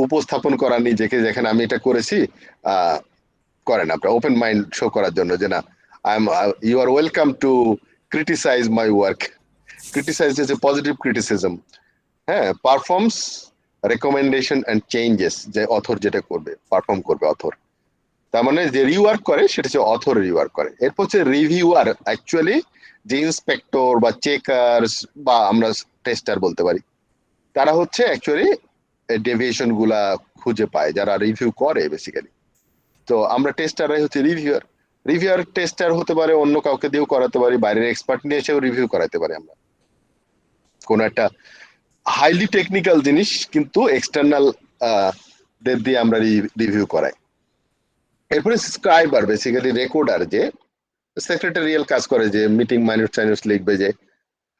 Speaker 1: উপস্থাপন করা নিজেকে, যেখানে আমি এটা করেছি, করেন আপনার ওপেন মাইন্ড শো করার জন্য, যে না you are welcome to criticise my work. Criticise is a positive criticism, হ্যাঁ, পারফর্মস রেকমেন্ডেশন এন্ড চেঞ্জেস, যে অথর যেটা করবে, পারফর্ম করবে অথর, তার মানে যে রিওয়ার্ক করে সেটা হচ্ছে অথর রিওয়ার্ক করে। এরপর হচ্ছে রিভিউয়ার, অ্যাকচুয়ালি যে ইন্সপেক্টর বা চেকার্স বা আমরা টেস্টার বলতে পারি, তারা হচ্ছে অ্যাকচুয়ালি ডেভিয়েশন গুলা খুঁজে পায়, যারা রিভিউ করে বেসিক্যালি। তো আমরা টেস্টাররাই হচ্ছে রিভিউয়ার। রিভিউয়ার টেস্টার হতে পারে, অন্য কাউকে দিয়েও করাতে পারি, বাইরের এক্সপার্ট নিয়ে এসেও রিভিউ করাতে পারি আমরা। কোন একটা হাইলি টেকনিক্যাল জিনিস কিন্তু এক্সটার্নাল দের দিয়ে আমরা রিভিউ করাই। এরপরে স্ক্রাইবার বেসিক্যালি রেকর্ডার, যে সেক্রেটারিয়াল কাজ করে, যে মিটিং মাইনিউটস লিখবে, যে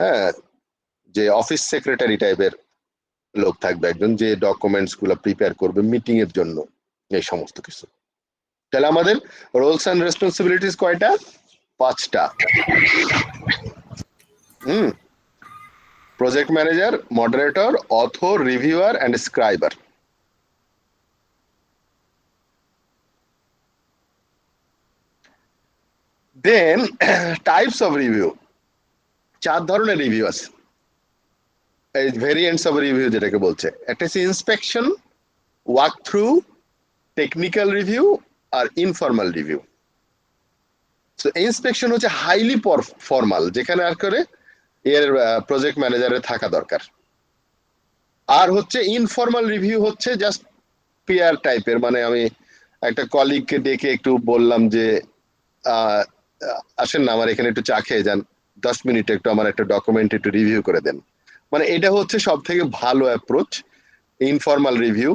Speaker 1: হ্যাঁ যে অফিস সেক্রেটারি টাইপের লোক থাকবে একজন, যে ডকুমেন্টস গুলো প্রিপেয়ার করবে মিটিং এর জন্য, এই সমস্ত কিছু। তাহলে আমাদের রোলস এন্ড রেসপন্সিবিলিটিস কয়টা? 5টা। Project manager, moderator, author, reviewer and scriber. Then types of review, 4 ধরনের রিভিউ আছে, এই ভেরিয়েন্টস অফ রিভিউ যেটাকে বলছে। একটা হচ্ছে inspection, walk through, technical review আর ইনফর্মাল রিভিউ। সো ইন্সপেকশন হচ্ছে হাইলি ফর্মাল, যেখানে আর করে এর প্রজেক্ট ম্যানেজারে থাকা দরকার। আর হচ্ছে ইনফর্মাল রিভিউ হচ্ছে জাস্ট পিয়ার টাইপের, মানে আমি একটা কলিগকে ডেকে একটু বললাম যে আসেন না আমার এখানে একটু চা খেয়ে যান, 10 মিনিট একটু আমার একটা ডকুমেন্ট একটু রিভিউ করে দেন। মানে এটা হচ্ছে সব থেকে ভালো অ্যাপ্রোচ, ইনফর্মাল রিভিউ,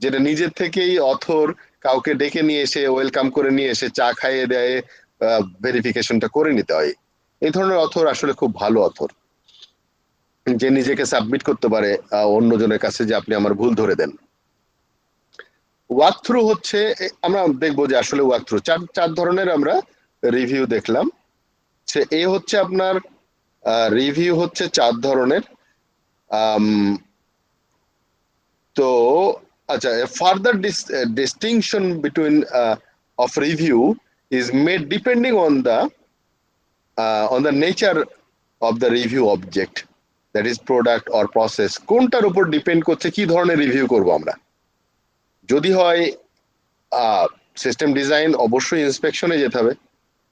Speaker 1: যেটা নিজের থেকেই অথর কাউকে ডেকে নিয়ে এসে ওয়েলকাম করে নিয়ে এসে চা খাইয়ে দেয়, ভেরিফিকেশনটা করে নিতে হয়। এই ধরনের অথর আসলে খুব ভালো অথর, যে নিজেকে সাবমিট করতে পারে অন্যজনের কাছে যে আপনি আমার ভুল ধরে দেন। ওয়াক থ্রু হচ্ছে, আমরা দেখবো যে আসলে ওয়াক থ্রু 4 ধরনের আমরা রিভিউ দেখলাম। সে এ হচ্ছে আপনার রিভিউ হচ্ছে 4 ধরনের। তো আচ্ছা, further distinction between of review is made depending on the nature of the review object, that is product or process। কোনটার উপর ডিপেন্ড করছে কি ধরনের রিভিউ করব আমরা। যদি হয় সিস্টেম ডিজাইন, অবশ্যই ইন্সপেকশনে যেতে হবে,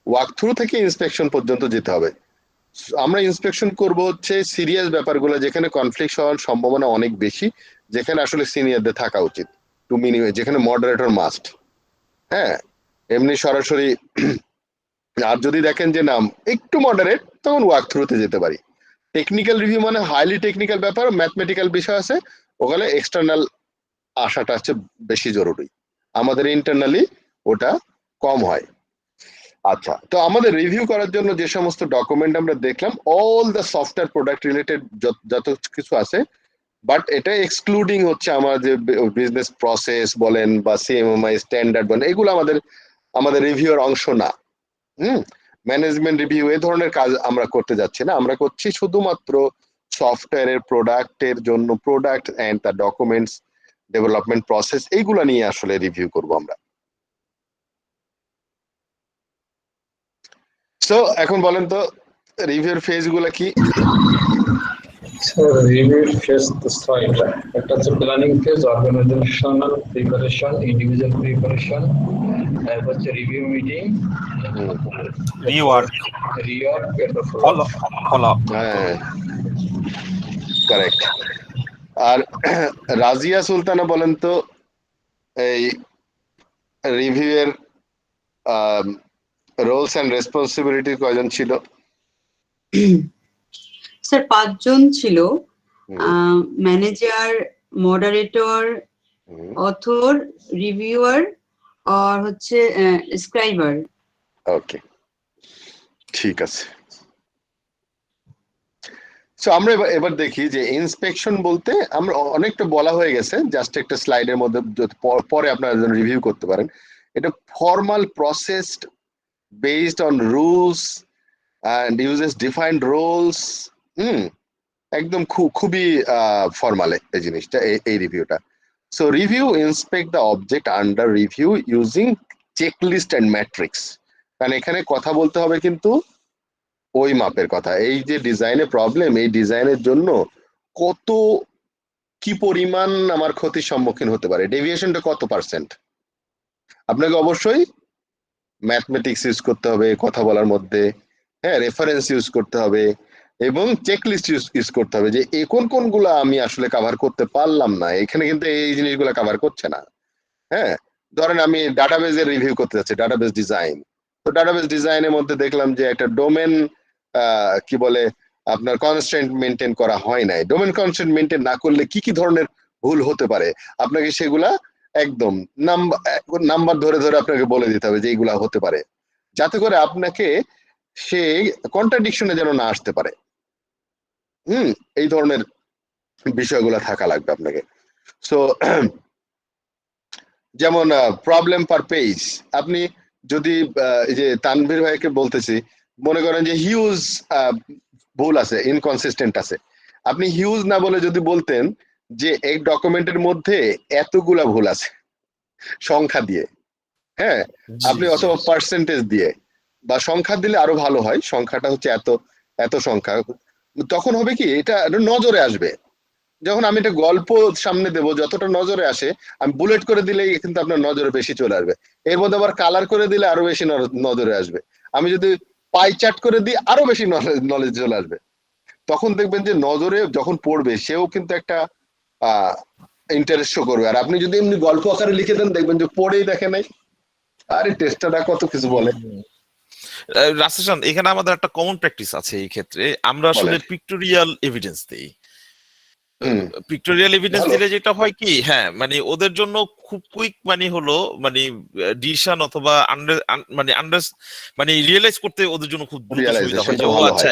Speaker 1: ওয়াক থ্রু থেকে ইন্সপেকশন পর্যন্ত যেতে হবে। আমরা ইন্সপেকশন করব হচ্ছে সিরিয়াস ব্যাপারগুলো, যেখানে কনফ্লিক্ট হওয়ার সম্ভাবনা অনেক বেশি, যেখানে আসলে সিনিয়রদের থাকা উচিত, টু মিনিমাম, যেখানে মডারেটর মাস্ট। হ্যাঁ, এমনি সরাসরি। আর যদি দেখেন যে নাম একটু মডারেট, তখন ওয়াক থ্রুতে যেতে পারি। টেকনিক্যাল রিভিউ মানে হাইলি টেকনিক্যাল ব্যাপার, ম্যাথমেটিক্যাল বিষয় আছে, ওখানে এক্সটার্নাল আসাটা হচ্ছে বেশি জরুরি, আমাদের ইন্টারনালি ওটা কম হয়। আচ্ছা, তো আমাদের রিভিউ করার জন্য যে সমস্ত ডকুমেন্ট আমরা দেখলাম, all the software product related যত কিছু আছে, বাট এটা এক্সক্লুডিং হচ্ছে আমার যে বিজনেস প্রসেস বলেন বা সিএমএমআই স্ট্যান্ডার্ড বলেন, এগুলো আমাদের রিভিউর অংশ না। ম্যানেজমেন্ট রিভিউ এই ধরনের কাজ আমরা করতে যাচ্ছি না, আমরা করছি শুধুমাত্র সফটওয়্যারের প্রোডাক্টের জন্য, প্রোডাক্ট এন্ড তার ডকুমেন্টস, ডেভেলপমেন্ট প্রসেস, এইগুলো নিয়ে আসলে রিভিউ করব আমরা। সো এখন বলেন তো রিভিউর ফেজ গুলা কি?
Speaker 3: রিভিউর ফেজ তো 6টা। একটা হচ্ছে planning phase, organisational preparation, individual preparation, তারপর হচ্ছে রিভিউ মিটিং,
Speaker 2: রিওয়ার্ক,
Speaker 3: এরপর
Speaker 2: ফলো।
Speaker 1: হ্যাঁ, কারেক্ট। আর রাজিয়া সুলতানা বলেন তো এই রিভিউয়ের রোলস এন্ড রেসপন্সিবিলিটি কয়জন ছিল?
Speaker 11: স্যার 5 জন ছিল, ম্যানেজার, মডারেটর, অথর, রিভিউয়ার আর হচ্ছে স্ক্রাইবার।
Speaker 1: ওকে, ঠিক আছে। সো আমরা এবার দেখি যে ইন্সপেকশন বলতে আমরা অনেকটা বলা হয়ে গেছে, জাস্ট একটা স্লাইডের মধ্যে পরে আপনারা রিভিউ করতে পারেন। এটা formal processed based on rules and uses defined roles, একদম খুবই ফর্মাল এই জিনিসটা, এই রিভিউটা। So review inspect the object under review using checklist and matrix. কারণ এখানে কথা বলতে হবে কিন্তু ওই মাপের কথা, এই যে ডিজাইনে প্রবলেম, এই ডিজাইনের জন্য কত কি পরিমাণ আমার ক্ষতির সম্মুখীন হতে পারে, ডেভিয়েশনটা কত %। আপনাকে অবশ্যই ম্যাথমেটিক্স ইউজ করতে হবে কথা বলার মধ্যে, হ্যাঁ, রেফারেন্স ইউজ করতে হবে এবং চেকলিস্ট ইউজ করতে হবে, যে কোনগুলো আমি আসলে কভার করতে পারলাম না, এখানে কিন্তু এই জিনিসগুলো কভার করছে না। হ্যাঁ, ধরেন আমি ডাটাবেজের রিভিউ করতে যাচ্ছি, ডাটাবেজ ডিজাইন, তো ডাটাবেস ডিজাইনের মধ্যে দেখলাম যে একটা ডোমেন কি বলে আপনার কনস্ট্রেন্ট মেনটেন করা হয় নাই। ডোমেন কনস্ট্রেন্ট মেনটেন না করলে কি কি ধরনের ভুল হতে পারে আপনাকে সেগুলা একদম নাম্বার ধরে ধরে আপনাকে বলে দিতে হবে যে এইগুলা হতে পারে, যাতে করে আপনাকে সে কন্ট্রাডিকশনে যেন না আসতে পারে। এই ধরনের বিষয়গুলো থাকা লাগবে আপনাকে। সো যেমন প্রবলেম পার পেজ, আপনি যদি এই যে তানভীর ভাইকে বলতেছি, মনে করেন যে হিউজ ভুল আছে, ইনকনসিস্টেন্ট আছে, আপনি হিউজ না বলে যদি বলতেন যে এই ডকুমেন্টের মধ্যে এতগুলা ভুল আছে সংখ্যা দিয়ে, হ্যাঁ, আপনি অথবা পার্সেন্টেজ দিয়ে বা সংখ্যা দিলে আরো ভালো হয়, সংখ্যাটা হচ্ছে এত এত সংখ্যা, তখন হবে কি এটা নজরে আসবে। যখন আমি একটা গল্প সামনে দেবো, যতটা নজরে আসে আমি বুলেট করে দিলেই কিন্তু আপনার নজরে বেশি চলে আসবে। এর মধ্যে আবার কালার করে দিলে আরো বেশি নজরে আসবে। আমি যদি পাই চার্ট করে দিই আরো বেশি নলেজ চলে আসবে। তখন দেখবেন যে নজরে যখন পড়বে সেও কিন্তু একটা ইন্টারেস্ট শো করবে। আর আপনি যদি এমনি গল্প আকারে লিখে দেন দেখবেন যে পড়েই দেখে নাই, আরে টেস্টাররা কত কিছু বলে।
Speaker 8: রাসেশন, এখানে আমাদের একটা কমন প্র্যাকটিস আছে এই ক্ষেত্রে, আমরা আসলে পিক্টোরিয়াল এভিডেন্স দেই। পিক্টোরিয়াল এভিডেন্স দিলে যেটা হয় কি, হ্যাঁ মানে ওদের জন্য খুব কুইক মানে হলো মানে ডিসিশন অথবা মানে রিয়েলাইজ করতে ওদের জন্য খুব দ্রুত সুবিধা হয় যে ও আচ্ছা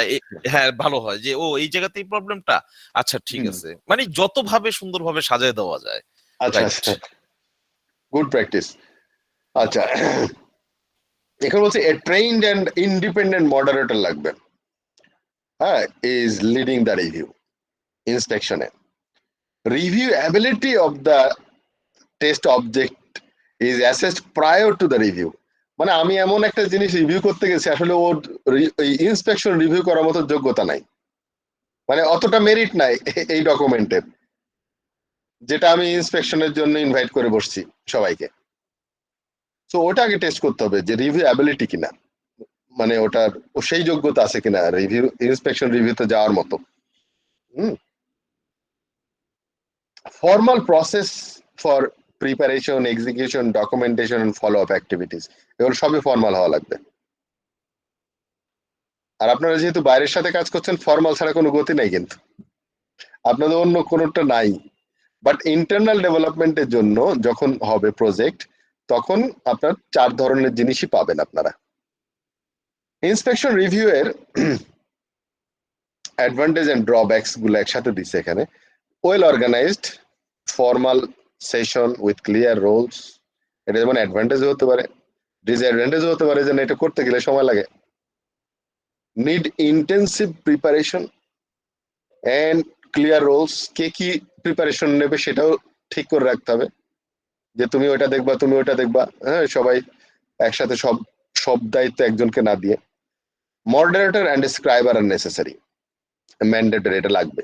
Speaker 8: হ্যাঁ ভালো হয় যে ও এই জায়গাতেই প্রবলেমটা, আচ্ছা ঠিক আছে, মানে যতভাবে সুন্দরভাবে সাজায় দেওয়া যায়।
Speaker 1: আচ্ছা, গুড প্র্যাকটিস। আচ্ছা, এখানে বলছে a trained and independent moderator লাগবে, হ্যাঁ, ইজ লিডিং দ্য রিভিউ ইন্সপেকশনে। Reviewability of the test object is assessed prior to the review. মানে আমি এমন একটা জিনিস রিভিউ করতে গেছি আসলে ওর ইন্সপেকশন রিভিউ করার মতো যোগ্যতা নাই, মানে অতটা মেরিট নাই এই ডকুমেন্টের, যেটা আমি ইন্সপেকশনের জন্য ইনভাইট করে বসছি সবাইকে। তো ওটা আগে টেস্ট করতে হবে যে রিভিউ অ্যাবিলিটি কিনা, মানে ওটার সেই যোগ্যতা আছে কিনা রিভিউ ইন্সপেকশন রিভিউতে যাওয়ার মতো। Formal process for preparation, execution, documentation and follow-up activities, এগুলো সবই ফর্মাল হওয়া লাগবে। আর আপনারা যেহেতু বাইরের সাথে কাজ করছেন, ফর্মাল ছাড়া কোনো গতি নাই, কিন্তু আপনাদের অন্য কোনোটা নাই। বাট ইন্টারনাল ডেভেলপমেন্টের জন্য যখন হবে প্রজেক্ট, তখন আপনার 4 ধরনের জিনিসই পাবেন আপনারা। ইন্সপেকশন রিভিউ এর অ্যাডভান্টেজ এন্ড ড্রব্যাকস গুলো একসাথে দিচ্ছে এখানে। Well organised formal session with clear roles, এটা যেমন অ্যাডভান্টেজ হতে পারে, ডিসঅ্যাডভান্টেজ হতে পারে, যেন এটা করতে গেলে সময় লাগে। Need intensive preparation and clear roles, কে কি প্রিপারেশন নেবে সেটাও ঠিক করে রাখতে হবে, যে তুমি ওটা দেখবা তুমি ওটা দেখবা, হ্যাঁ, সবাই একসাথে সব দায়িত্ব একজনকে না দিয়ে। মডারেটর এন্ড স্ক্রাইবার আর নেসেসারি, ম্যান্ডেটরি, এটা লাগবে।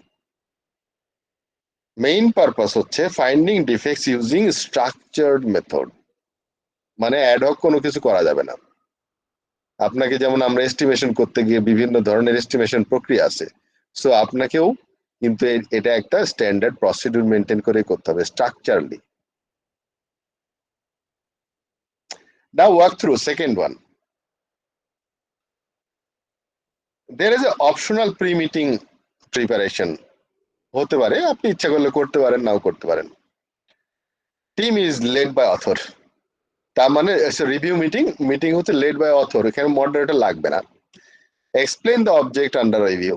Speaker 1: মেইন পারপাস হচ্ছে finding defects using structured method, মানে অ্যাডহক কোনো কিছু করা যাবে না। আপনাকে যেমন আমরা এস্টিমেশন করতে গিয়ে বিভিন্ন ধরনের এস্টিমেশন প্রক্রিয়া আছে, সো আপনাকেও কিন্তু এটা একটা স্ট্যান্ডার্ড প্রসিডিউর মেনটেন করে করতে হবে structurally. Now work through second one. there is a optional pre-meeting preparation, হতে পারে আপনি ইচ্ছা করলে করতে পারেন, নাও করতে পারেন। Team is led by author, তার মানে রিভিউ মিটিং হচ্ছে লেড বাই অথর, এখানে মডারেটর লাগবে না। Explain the object under review,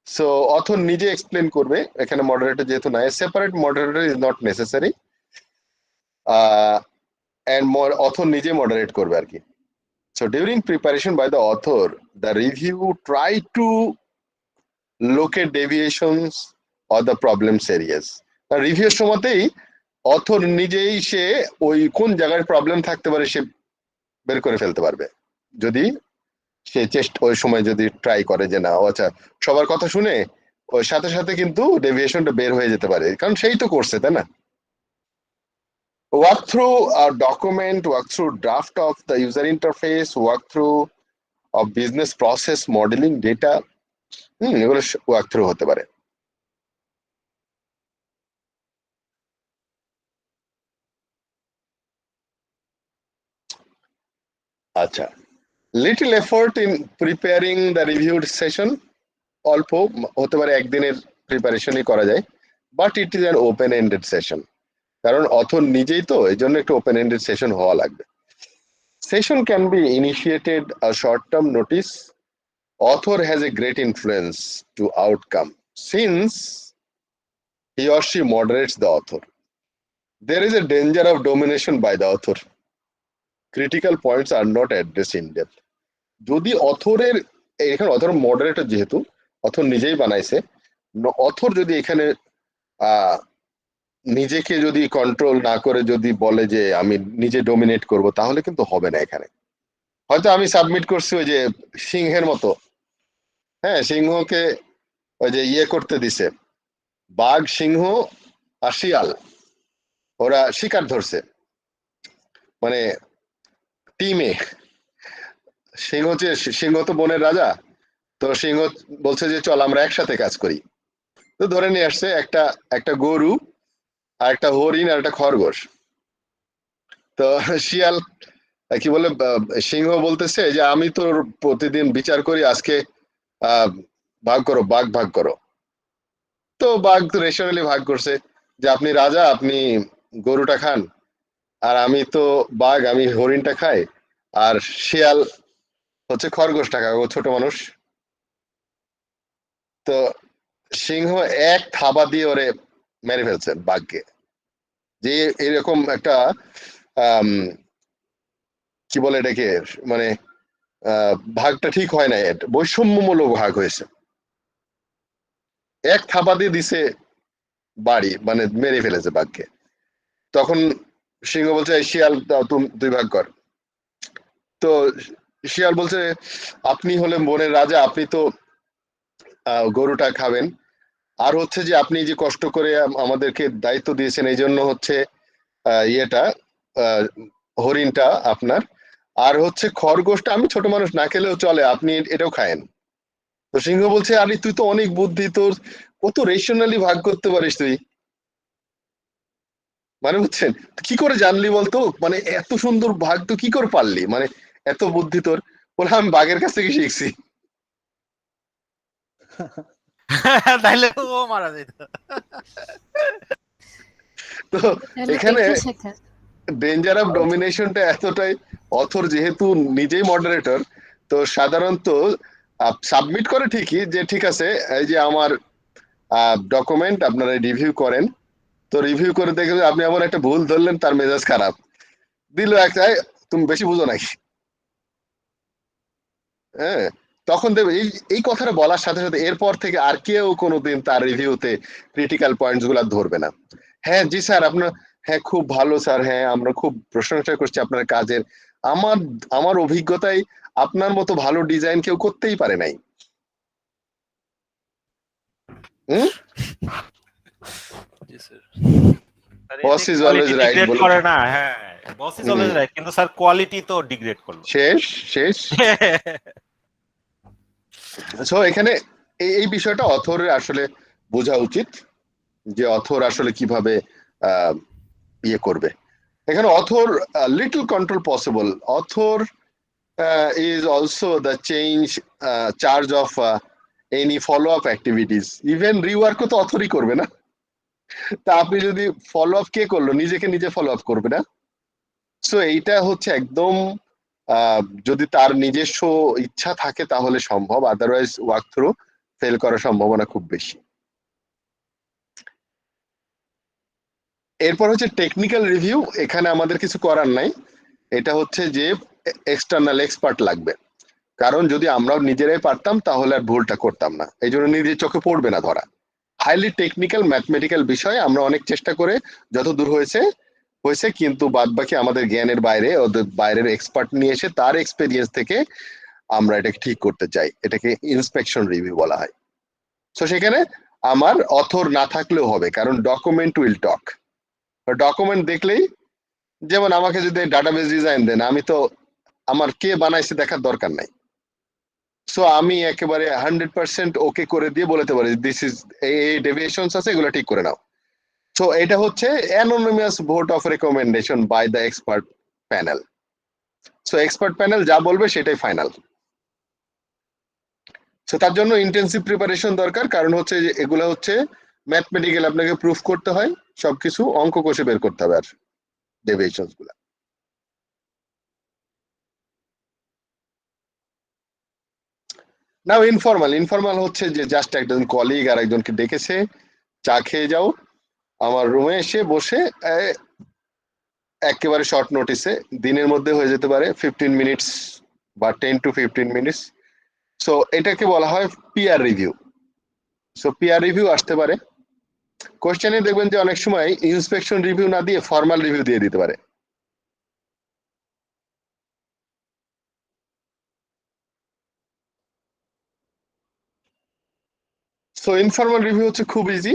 Speaker 1: so author নিজে এক্সপ্লেন করবে, এখানে মডারেটর যেহেতু নাই, separate moderator is not necessary, and author নিজে মডারেট করবে আর কি। So during preparation by the author, the review try to locate deviations or the problems areas. Review সময়তেই অথর নিজেই সে ওই কোন জায়গায় প্রবলেম থাকতে পারে সে বের করে ফেলতে পারবে, যদি সে ওই সময় যদি ট্রাই করে যে না আচ্ছা সবার কথা শুনে ওই সাথে সাথে কিন্তু ডেভিয়েশনটা বের হয়ে যেতে পারে, কারণ সেই তো করছে, তাই না? Walk through a document, walk through draft of the user interface, walk through of business process modeling data, এগুলো walk through হতে পারে। আচ্ছা, little effort in preparing the reviewed session, অল্প হতে পারে একদিনের প্রিপারেশনই করা যায়, but it is an open ended session, কারণ অথর নিজেই তো, এই জন্য একটা ওপেন এন্ডেড সেশন হওয়া লাগবে। Session can be initiated a short term notice. Author has a great influence to outcome since he or she moderates the author. There is a danger of domination by the author. Critical points are not addressed in depth. যদি অথরের, এখানে author moderator, যেহেতু author নিজেই বানাইছে, author যদি এখানে নিজেকে যদি control না করে যদি বলে যে আমি নিজে ডোমিনেট করব, তাহলে কিন্তু হবে না। এখানে হয়তো আমি সাবমিট করছি ওই যে সিংহের মতো, হ্যাঁ, সিংহকে ওই যে ইয়ে করতে দিছে, বাঘ, সিংহ আর শিয়াল, ওরা শিকার ধরছে, মানে টিমে। সিংহ তো বনের রাজা, তো সিংহ বলছে যে চল আমরা একসাথে কাজ করি। তো ধরে নিয়ে আসছে একটা গরু আর একটা হরিণ আর একটা খরগোশ। তো শিয়াল কি বলে, সিংহ বলতেছে যে আমি তো প্রতিদিন বিচার করি, আজকে ভাগ করো, বাঘ ভাগ করো। তো বাঘ তো রেশনালি ভাগ করছে যে আপনি রাজা, আপনি গরুটা খান, আর আমি তো বাঘ, আমি হরিণটা খাই, আর শিয়াল হচ্ছে খরগোশটা খায়, ও ছোট মানুষ। তো সিংহ এক থাবা দিয়ে ওরে মেরে ফেলছে বাঘকে, যে এরকম একটা কি বলে এটাকে, মানে ভাগটা ঠিক হয় না, বৈষম্যমূলক ভাগ হয়েছে। এক থাবা দিয়ে দিছে বাড়ি, মানে মেরে ফেলেছে বাঘকে। তখন সিংহ বলছে শিয়াল তুই ভাগ কর। তো শিয়াল বলছে আপনি হলেন বনের রাজা, আপনি তো গরুটা খাবেন, আর হচ্ছে যে আপনি যে কষ্ট করে আমাদেরকে দায়িত্ব দিয়েছেন, এই জন্য হচ্ছে ইয়েটা হরিণটা আপনার, আর হচ্ছে খরগোশটা আমি ছোট মানুষ, না খেলেও চলে, আপনি এটাও খায়েন। তো সিংহ বলছে আরে তুই তো অনেক বুদ্ধি, তোর কত রেশনালি ভাগ করতে পারিস তুই, মানে বুঝছেন কি করে জানলি বলতো, মানে এত সুন্দর ভাগ তো কি করে পারলি, মানে এত বুদ্ধি তোর। বলে আমি বাঘের কাছ থেকে শিখছি।
Speaker 15: তাইলে ও মারা যেত।
Speaker 1: তো এখানে ডেঞ্জার অফ ডমিনেশনটা এতটাই, অথর যেহেতু নিজেই মডারেটর, তো সাধারণত সাবমিট করে ঠিকই যে ঠিক আছে এই যে আমার ডকুমেন্ট আপনারা রিভিউ করেন, তো রিভিউ করে দেখে আপনি এমন একটা ভুল ধরলেন, তার মেজাজ খারাপ দিল একটা, তুমি বেশি বুঝো নাকি, হ্যাঁ, তখন দেবে এই কথাটা বলার সাথে সাথে এরপর থেকে আর কেউ কোনোদিন তার রিভিউতে ক্রিটিক্যাল পয়েন্টস গুলা ধরবে না। হ্যাঁ জি স্যার আপনার, হ্যাঁ খুব ভালো স্যার, হ্যাঁ আমরা খুব প্রশংসা করছি আপনার কাজের, আমার অভিজ্ঞতায় আপনার মতো ভালো ডিজাইন কেউ করতেই পারে নাই। বস ইজ অলওয়েজ রাইট
Speaker 2: করে না, হ্যাঁ বস ইজ অলওয়েজ রাইট, কিন্তু স্যার কোয়ালিটি তো ডিগ্রেড করলো,
Speaker 1: শেষ। সো এখানে এই বিষয়টা অথরের আসলে বোঝা উচিত, যে অথর আসলে কিভাবে ইয়ে করবে। এখানে author little control possible, author is also the charge of any follow-up activities, even rework তো অথরই করবে না, তা আপনি যদি ফলো আপ, কে করলো, নিজেকে নিজে ফলো আপ করবে না। সো এইটা হচ্ছে একদম যদি তার নিজস্ব ইচ্ছা থাকে তাহলে সম্ভব, আদারওয়াইজ ওয়ার্ক থ্রু ফেল করার সম্ভাবনা খুব বেশি। এরপর হচ্ছে টেকনিক্যাল রিভিউ, এখানে আমাদের কিছু করার নাই, এটা হচ্ছে যে এক্সটার্নাল এক্সপার্ট লাগবে, কারণ যদি আমরাও নিজেরাই পারতাম তাহলে আর ভুলটা করতাম না, এই জন্য নিজের চোখে পড়বে না ধরা। হাইলি টেকনিক্যাল ম্যাথমেটিক্যাল বিষয়ে আমরা অনেক চেষ্টা করে যত দূর হয়েছে, কিন্তু বাদ বাকি আমাদের জ্ঞানের বাইরে, ওদের বাইরের এক্সপার্ট নিয়ে এসে তার এক্সপেরিয়েন্স থেকে আমরা এটাকে ঠিক করতে চাই, এটাকে ইন্সপেকশন রিভিউ বলা হয়। সো সেখানে আমার অথর না থাকলেও হবে, কারণ ডকুমেন্ট উইল টক। ডকুমেন্ট দেখলেই, যেমন আমাকে যদি ডাটাবেস ডিজাইন দেন, আমি তো আমার কে বানাইছে দেখার দরকার নাই, সো আমি একেবারে 100% ওকে করে দিয়ে বলতে পারি দিস ইজ এই ডেভিয়েশনস আছে, এগুলো ঠিক করে নাও। সো এটা হচ্ছে anonymous vote of recommendation by the expert panel. So expert panel যা বলবে সেটাই ফাইনাল। সো তার জন্য ইন্টেন্সিভ প্রিপারেশন দরকার, কারণ হচ্ছে যে এগুলো হচ্ছে ম্যাথমেটিক্যাল, আপনাকে প্রুফ করতে হয় সবকিছু, অঙ্ক কষে বের করতে হবে আর ডেভিয়েশনস গুলা। নাও ইনফর্মাল হচ্ছে যে জাস্ট একজন কলিগ আর একজনকে ডেকেছে, চা খেয়ে যাও, আমার রুমে এসে বসে একেবারে শর্ট নোটিসে, দিনের মধ্যে হয়ে যেতে পারে 15 মিনিটস বা 10 to 15 মিনিটস। সো এটাকে বলা হয় peer review. So peer review আসতে পারে কোশ্চেনে, দেখবেন যে অনেক সময় ইন্সপেকশন রিভিউ না দিয়ে ফর্মাল রিভিউ দিয়ে দিতে পারে। সো ইনফর্মাল রিভিউ হচ্ছে খুব ইজি,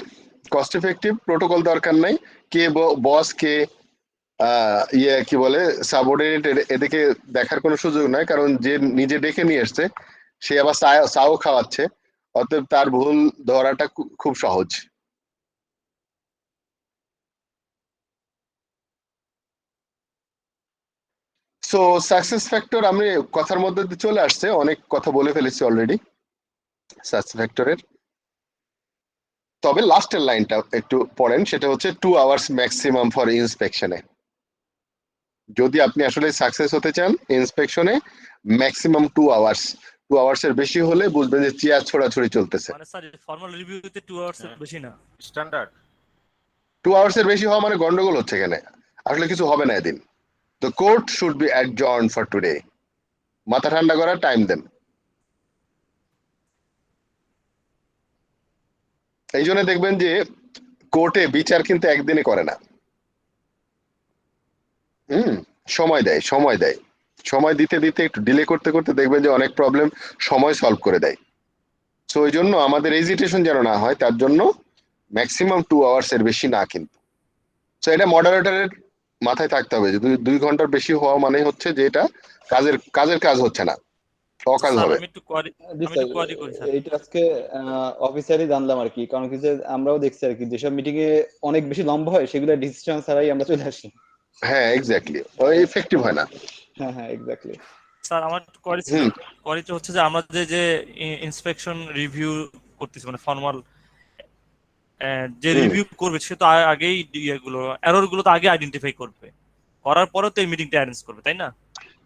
Speaker 1: কস্ট এফেক্টিভ, প্রোটোকল দরকার নাই, কে বস কে ইয়ে কি বলে সাবঅর্ডিনেট এদিকে দেখার কোনো সুযোগ নাই, কারণ যে নিজে ডেকে নিয়ে এসছে সে আবার চাও খাওয়াচ্ছে, অতএব তার ভুল ধরাটা খুব সহজ। সো সাকসেস ফ্যাক্টর আমি কথার মধ্যে দিয়ে চলে আসছে, অনেক কথা বলে ফেলেছি অলরেডি সাকসেস ফ্যাক্টরের। তবে লাস্টের লাইনটা একটু পড়েন, সেটা হচ্ছে 2 আওয়ার্স ম্যাক্সিমাম ফর ইন্সপেকশনে। যদি আপনি আসলে সাকসেস হতে চান ইন্সপেকশনে, ম্যাক্সিমাম 2 আওয়ার্স, 2 আওয়ার্স এর বেশি হলে বুঝবেন যে চেয়ার ছোড়াছড়ি চলতেছে।
Speaker 7: মানে স্যার ফর্মাল রিভিউতে 2 আওয়ার্স এর বেশি না
Speaker 2: স্ট্যান্ডার্ড।
Speaker 1: 2 আওয়ার্স এর বেশি হওয়া মানে গন্ডগোল হচ্ছে এখানে, আসলে কিছু হবে না এদিন। The court should be adjourned for today. মাথা ঠান্ডা করার টাইম দেন। এই জন্য দেখবেন যে কোর্টে বিচার কিন্তু একদিনে করে না, সময় দেয়, সময় দিতে দিতে একটু ডিলে করতে করতে দেখবেন যে অনেক প্রবলেম সময় সলভ করে দেয়। সো ওই জন্য আমাদের এজিটেশন যেন না হয়, তার জন্য ম্যাক্সিমাম 2 আওয়ার্স এর বেশি না কিন্তু। সো এটা মডারেটরের মাথায় থাকতে হবে যে 2 ঘন্টার বেশি হওয়া মানে হচ্ছে যে এটা কাজের কাজ হচ্ছে না, অকাজ হবে।
Speaker 12: এইটা আজকে অফিসারই জানলাম আর কি, কারণ কি যে আমরাও দেখছি আর কি, যেসব মিটিং এ অনেক বেশি লম্বা হয় সেগুলো ডিসিশন ছাড়াই আমরা চলে আসি।
Speaker 1: হ্যাঁ এক্স্যাক্টলি, ওই এফেক্টিভ হয় না।
Speaker 12: হ্যাঁ এক্স্যাক্টলি।
Speaker 7: স্যার আমার কোয়ারিটা হচ্ছে যে আমরা যে ইন্সপেকশন রিভিউ করতেছি, মানে ফর্মাল যে রিভিউ করবে সে তো আগেই ইয়েগুলো এরর গুলো তো আগে আইডেন্টিফাই করবে, করার পরে তো এই মিটিংটা অ্যারেঞ্জ করবে, তাই না?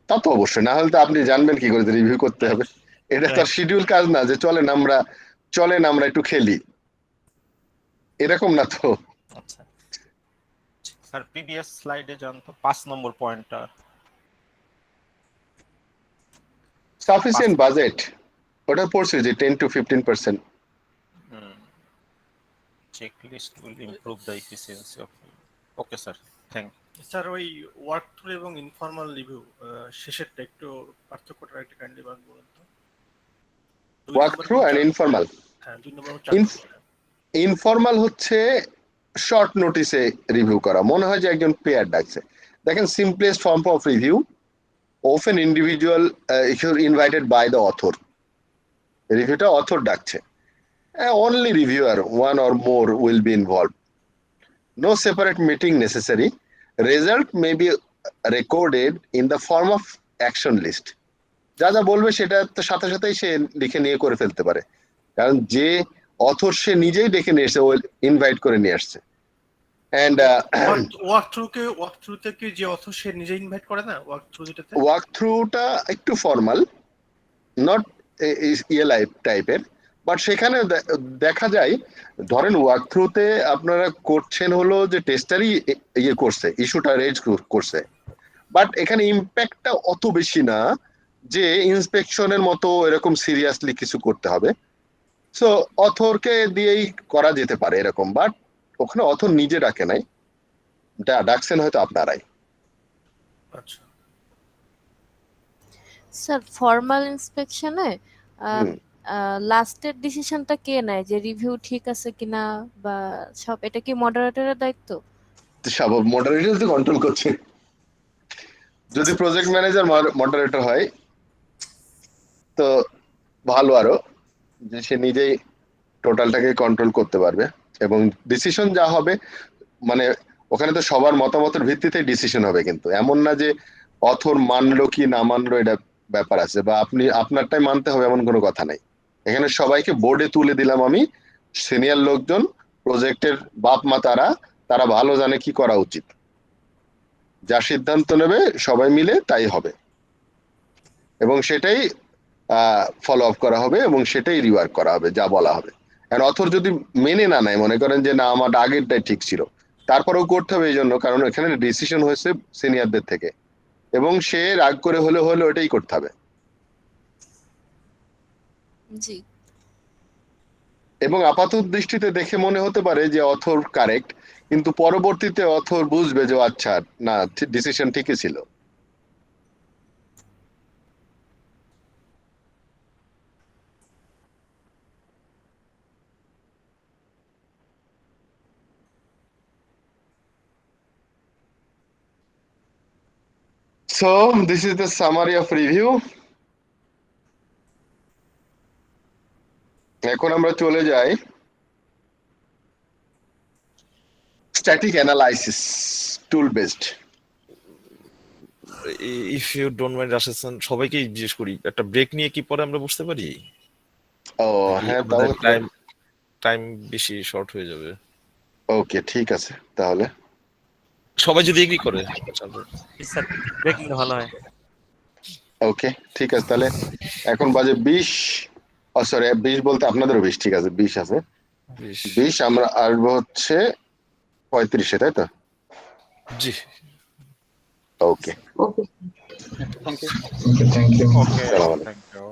Speaker 1: তা তো অবশ্যই, না হলে তো আপনি জানবেন কি করে রিভিউ করতে হবে? এটা তো শিডিউল কাজ না যে চলেন আমরা একটু খেলি, এরকম না তো।
Speaker 2: আচ্ছা স্যার প্রিভিয়াস স্লাইডে যান তো, 5 নম্বর পয়েন্টটা।
Speaker 1: সাফিসিয়েন্ট বাজেট, ওটা পড়ছে যে 10 to 15%।
Speaker 2: Checklist will improve the efficiency of. Okay sir, thank you.
Speaker 15: Sir ওই ওয়ার্ক থ্রু এবং ইনফর্মাল রিভিউ শেষেরটা একটু পার্থক্যটা একটা কাইন্ডলি বলুন তো।
Speaker 1: Work through and informal.
Speaker 15: হ্যাঁ 2 নম্বর।
Speaker 1: ইনফর্মাল হচ্ছে শর্ট নোটিসে রিভিউ করা, মনে হয় যে একজন পেয়ার ডাকছে। দেখেন simplest form of review, often individual if you're invited by the author, রিভিউটা অথর ডাকছে, only reviewer, one or more will be involved, no separate meeting necessary, result may be recorded in the form of action list। যা যা বলবে সেটা তো সাথে সাথেই সে লিখে নিয়ে করে ফেলতে পারে, কারণ যে অথর সে নিজেই ডেকে নিয়ে এসছে, ও ইনভাইট করে নিয়ে আসছে। এন্ড
Speaker 15: ওয়ার্ক থ্রুতে কি যে অথর সে নিজে ইনভাইট করে না?
Speaker 1: ওয়ার্ক থ্রুটা একটু ফর্মাল, নট টাইপের, বাট সেখানে দেখা যায় ধরেন ওয়ার্ক থ্রুতে আপনারা করছেন হলো যে টেস্টারই ইয়ে করছে, ইস্যুটা রেজ করছে, বাট এখানে ইম্প্যাক্টটা অত বেশি না যে ইন্সপেকশনের মতো এরকম সিরিয়াসলি কিছু করতে হবে। সো অথরকে দিয়েই করা যেতে পারে এরকম, বাট ওখানে অথর নিজে ডাকে নাই, ডাকছেন হয়তো আপনারাই।
Speaker 15: আচ্ছা
Speaker 16: স্যার ফর্মাল ইন্সপেকশনে লাস্টের ডিসিশনটা কে নেয় যে রিভিউ ঠিক আছে কিনা বা সব, এটা কি মডারেটরের দায়িত্ব?
Speaker 1: সব মডারেটর তো কন্ট্রোল করছে, যদি প্রজেক্ট ম্যানেজার মডারেটর হয় তো ভালো, আরো যে সে নিজেই টোটালটাকে কন্ট্রোল করতে পারবে এবং ডিসিশন যা হবে মানে ওখানে তো সবার মতামতের ভিত্তিতে ডিসিশন হবে, কিন্তু এমন না যে অথর মানলো কি না মানলো এটা ব্যাপার আছে, বা আপনি আপনারটাই মানতে হবে এমন কোনো কথা নাই। এখানে সবাইকে বোর্ডে তুলে দিলাম আমি, সিনিয়র লোকজন, প্রজেক্টের বাপ মা, তারা ভালো জানে কি করা উচিত, যা সিদ্ধান্ত নেবে সবাই মিলে তাই হবে, এবং সেটাই ফলো আপ করা হবে এবং সেটাই রিওয়ার্ক করা হবে যা বলা হবে। আর অথর যদি মেনে না নেয়, মনে করেন যে না আমার আগেরটাই ঠিক ছিল, তারপরেও করতে হবে এই জন্য, কারণ এখানে ডিসিশন হয়েছে সিনিয়রদের থেকে, এবং সে রাগ করে হলে ওটাই করতে হবে।
Speaker 16: জি।
Speaker 1: এবং আপাত দৃষ্টিতে দেখে মনে হতে পারে যে অথর কারেক্ট, কিন্তু পরবর্তীতে অথর বুঝবে যে আচ্ছা না, ডিসিশন ঠিকই ছিল। So this is the summary of review. এখন আমরা চলে যাই static analysis tool based.
Speaker 8: If you don't mind Rashed sir, সবাইকেই জিজ্ঞেস করি, একটা ব্রেক নিয়ে কি পরে আমরা বুঝতে পারি?
Speaker 1: ও হ্যাঁ,
Speaker 8: টাইম বেশি শর্ট হয়ে যাবে।
Speaker 1: ওকে ঠিক আছে, তাহলে
Speaker 8: সবাই যদি এগ্রি করে
Speaker 7: স্যার ব্রেক নিলে ভালো হয়।
Speaker 1: ওকে ঠিক আছে, তাহলে এখন বাজে 20, সরি 20 বলতে আপনাদেরও 20, ঠিক আছে 20 আছে, 20 আমরা আসবো হচ্ছে 35-এ, তাই তো?
Speaker 8: জি
Speaker 1: okay
Speaker 11: okay
Speaker 12: thank you.
Speaker 3: Thank you.
Speaker 2: Okay, thank you.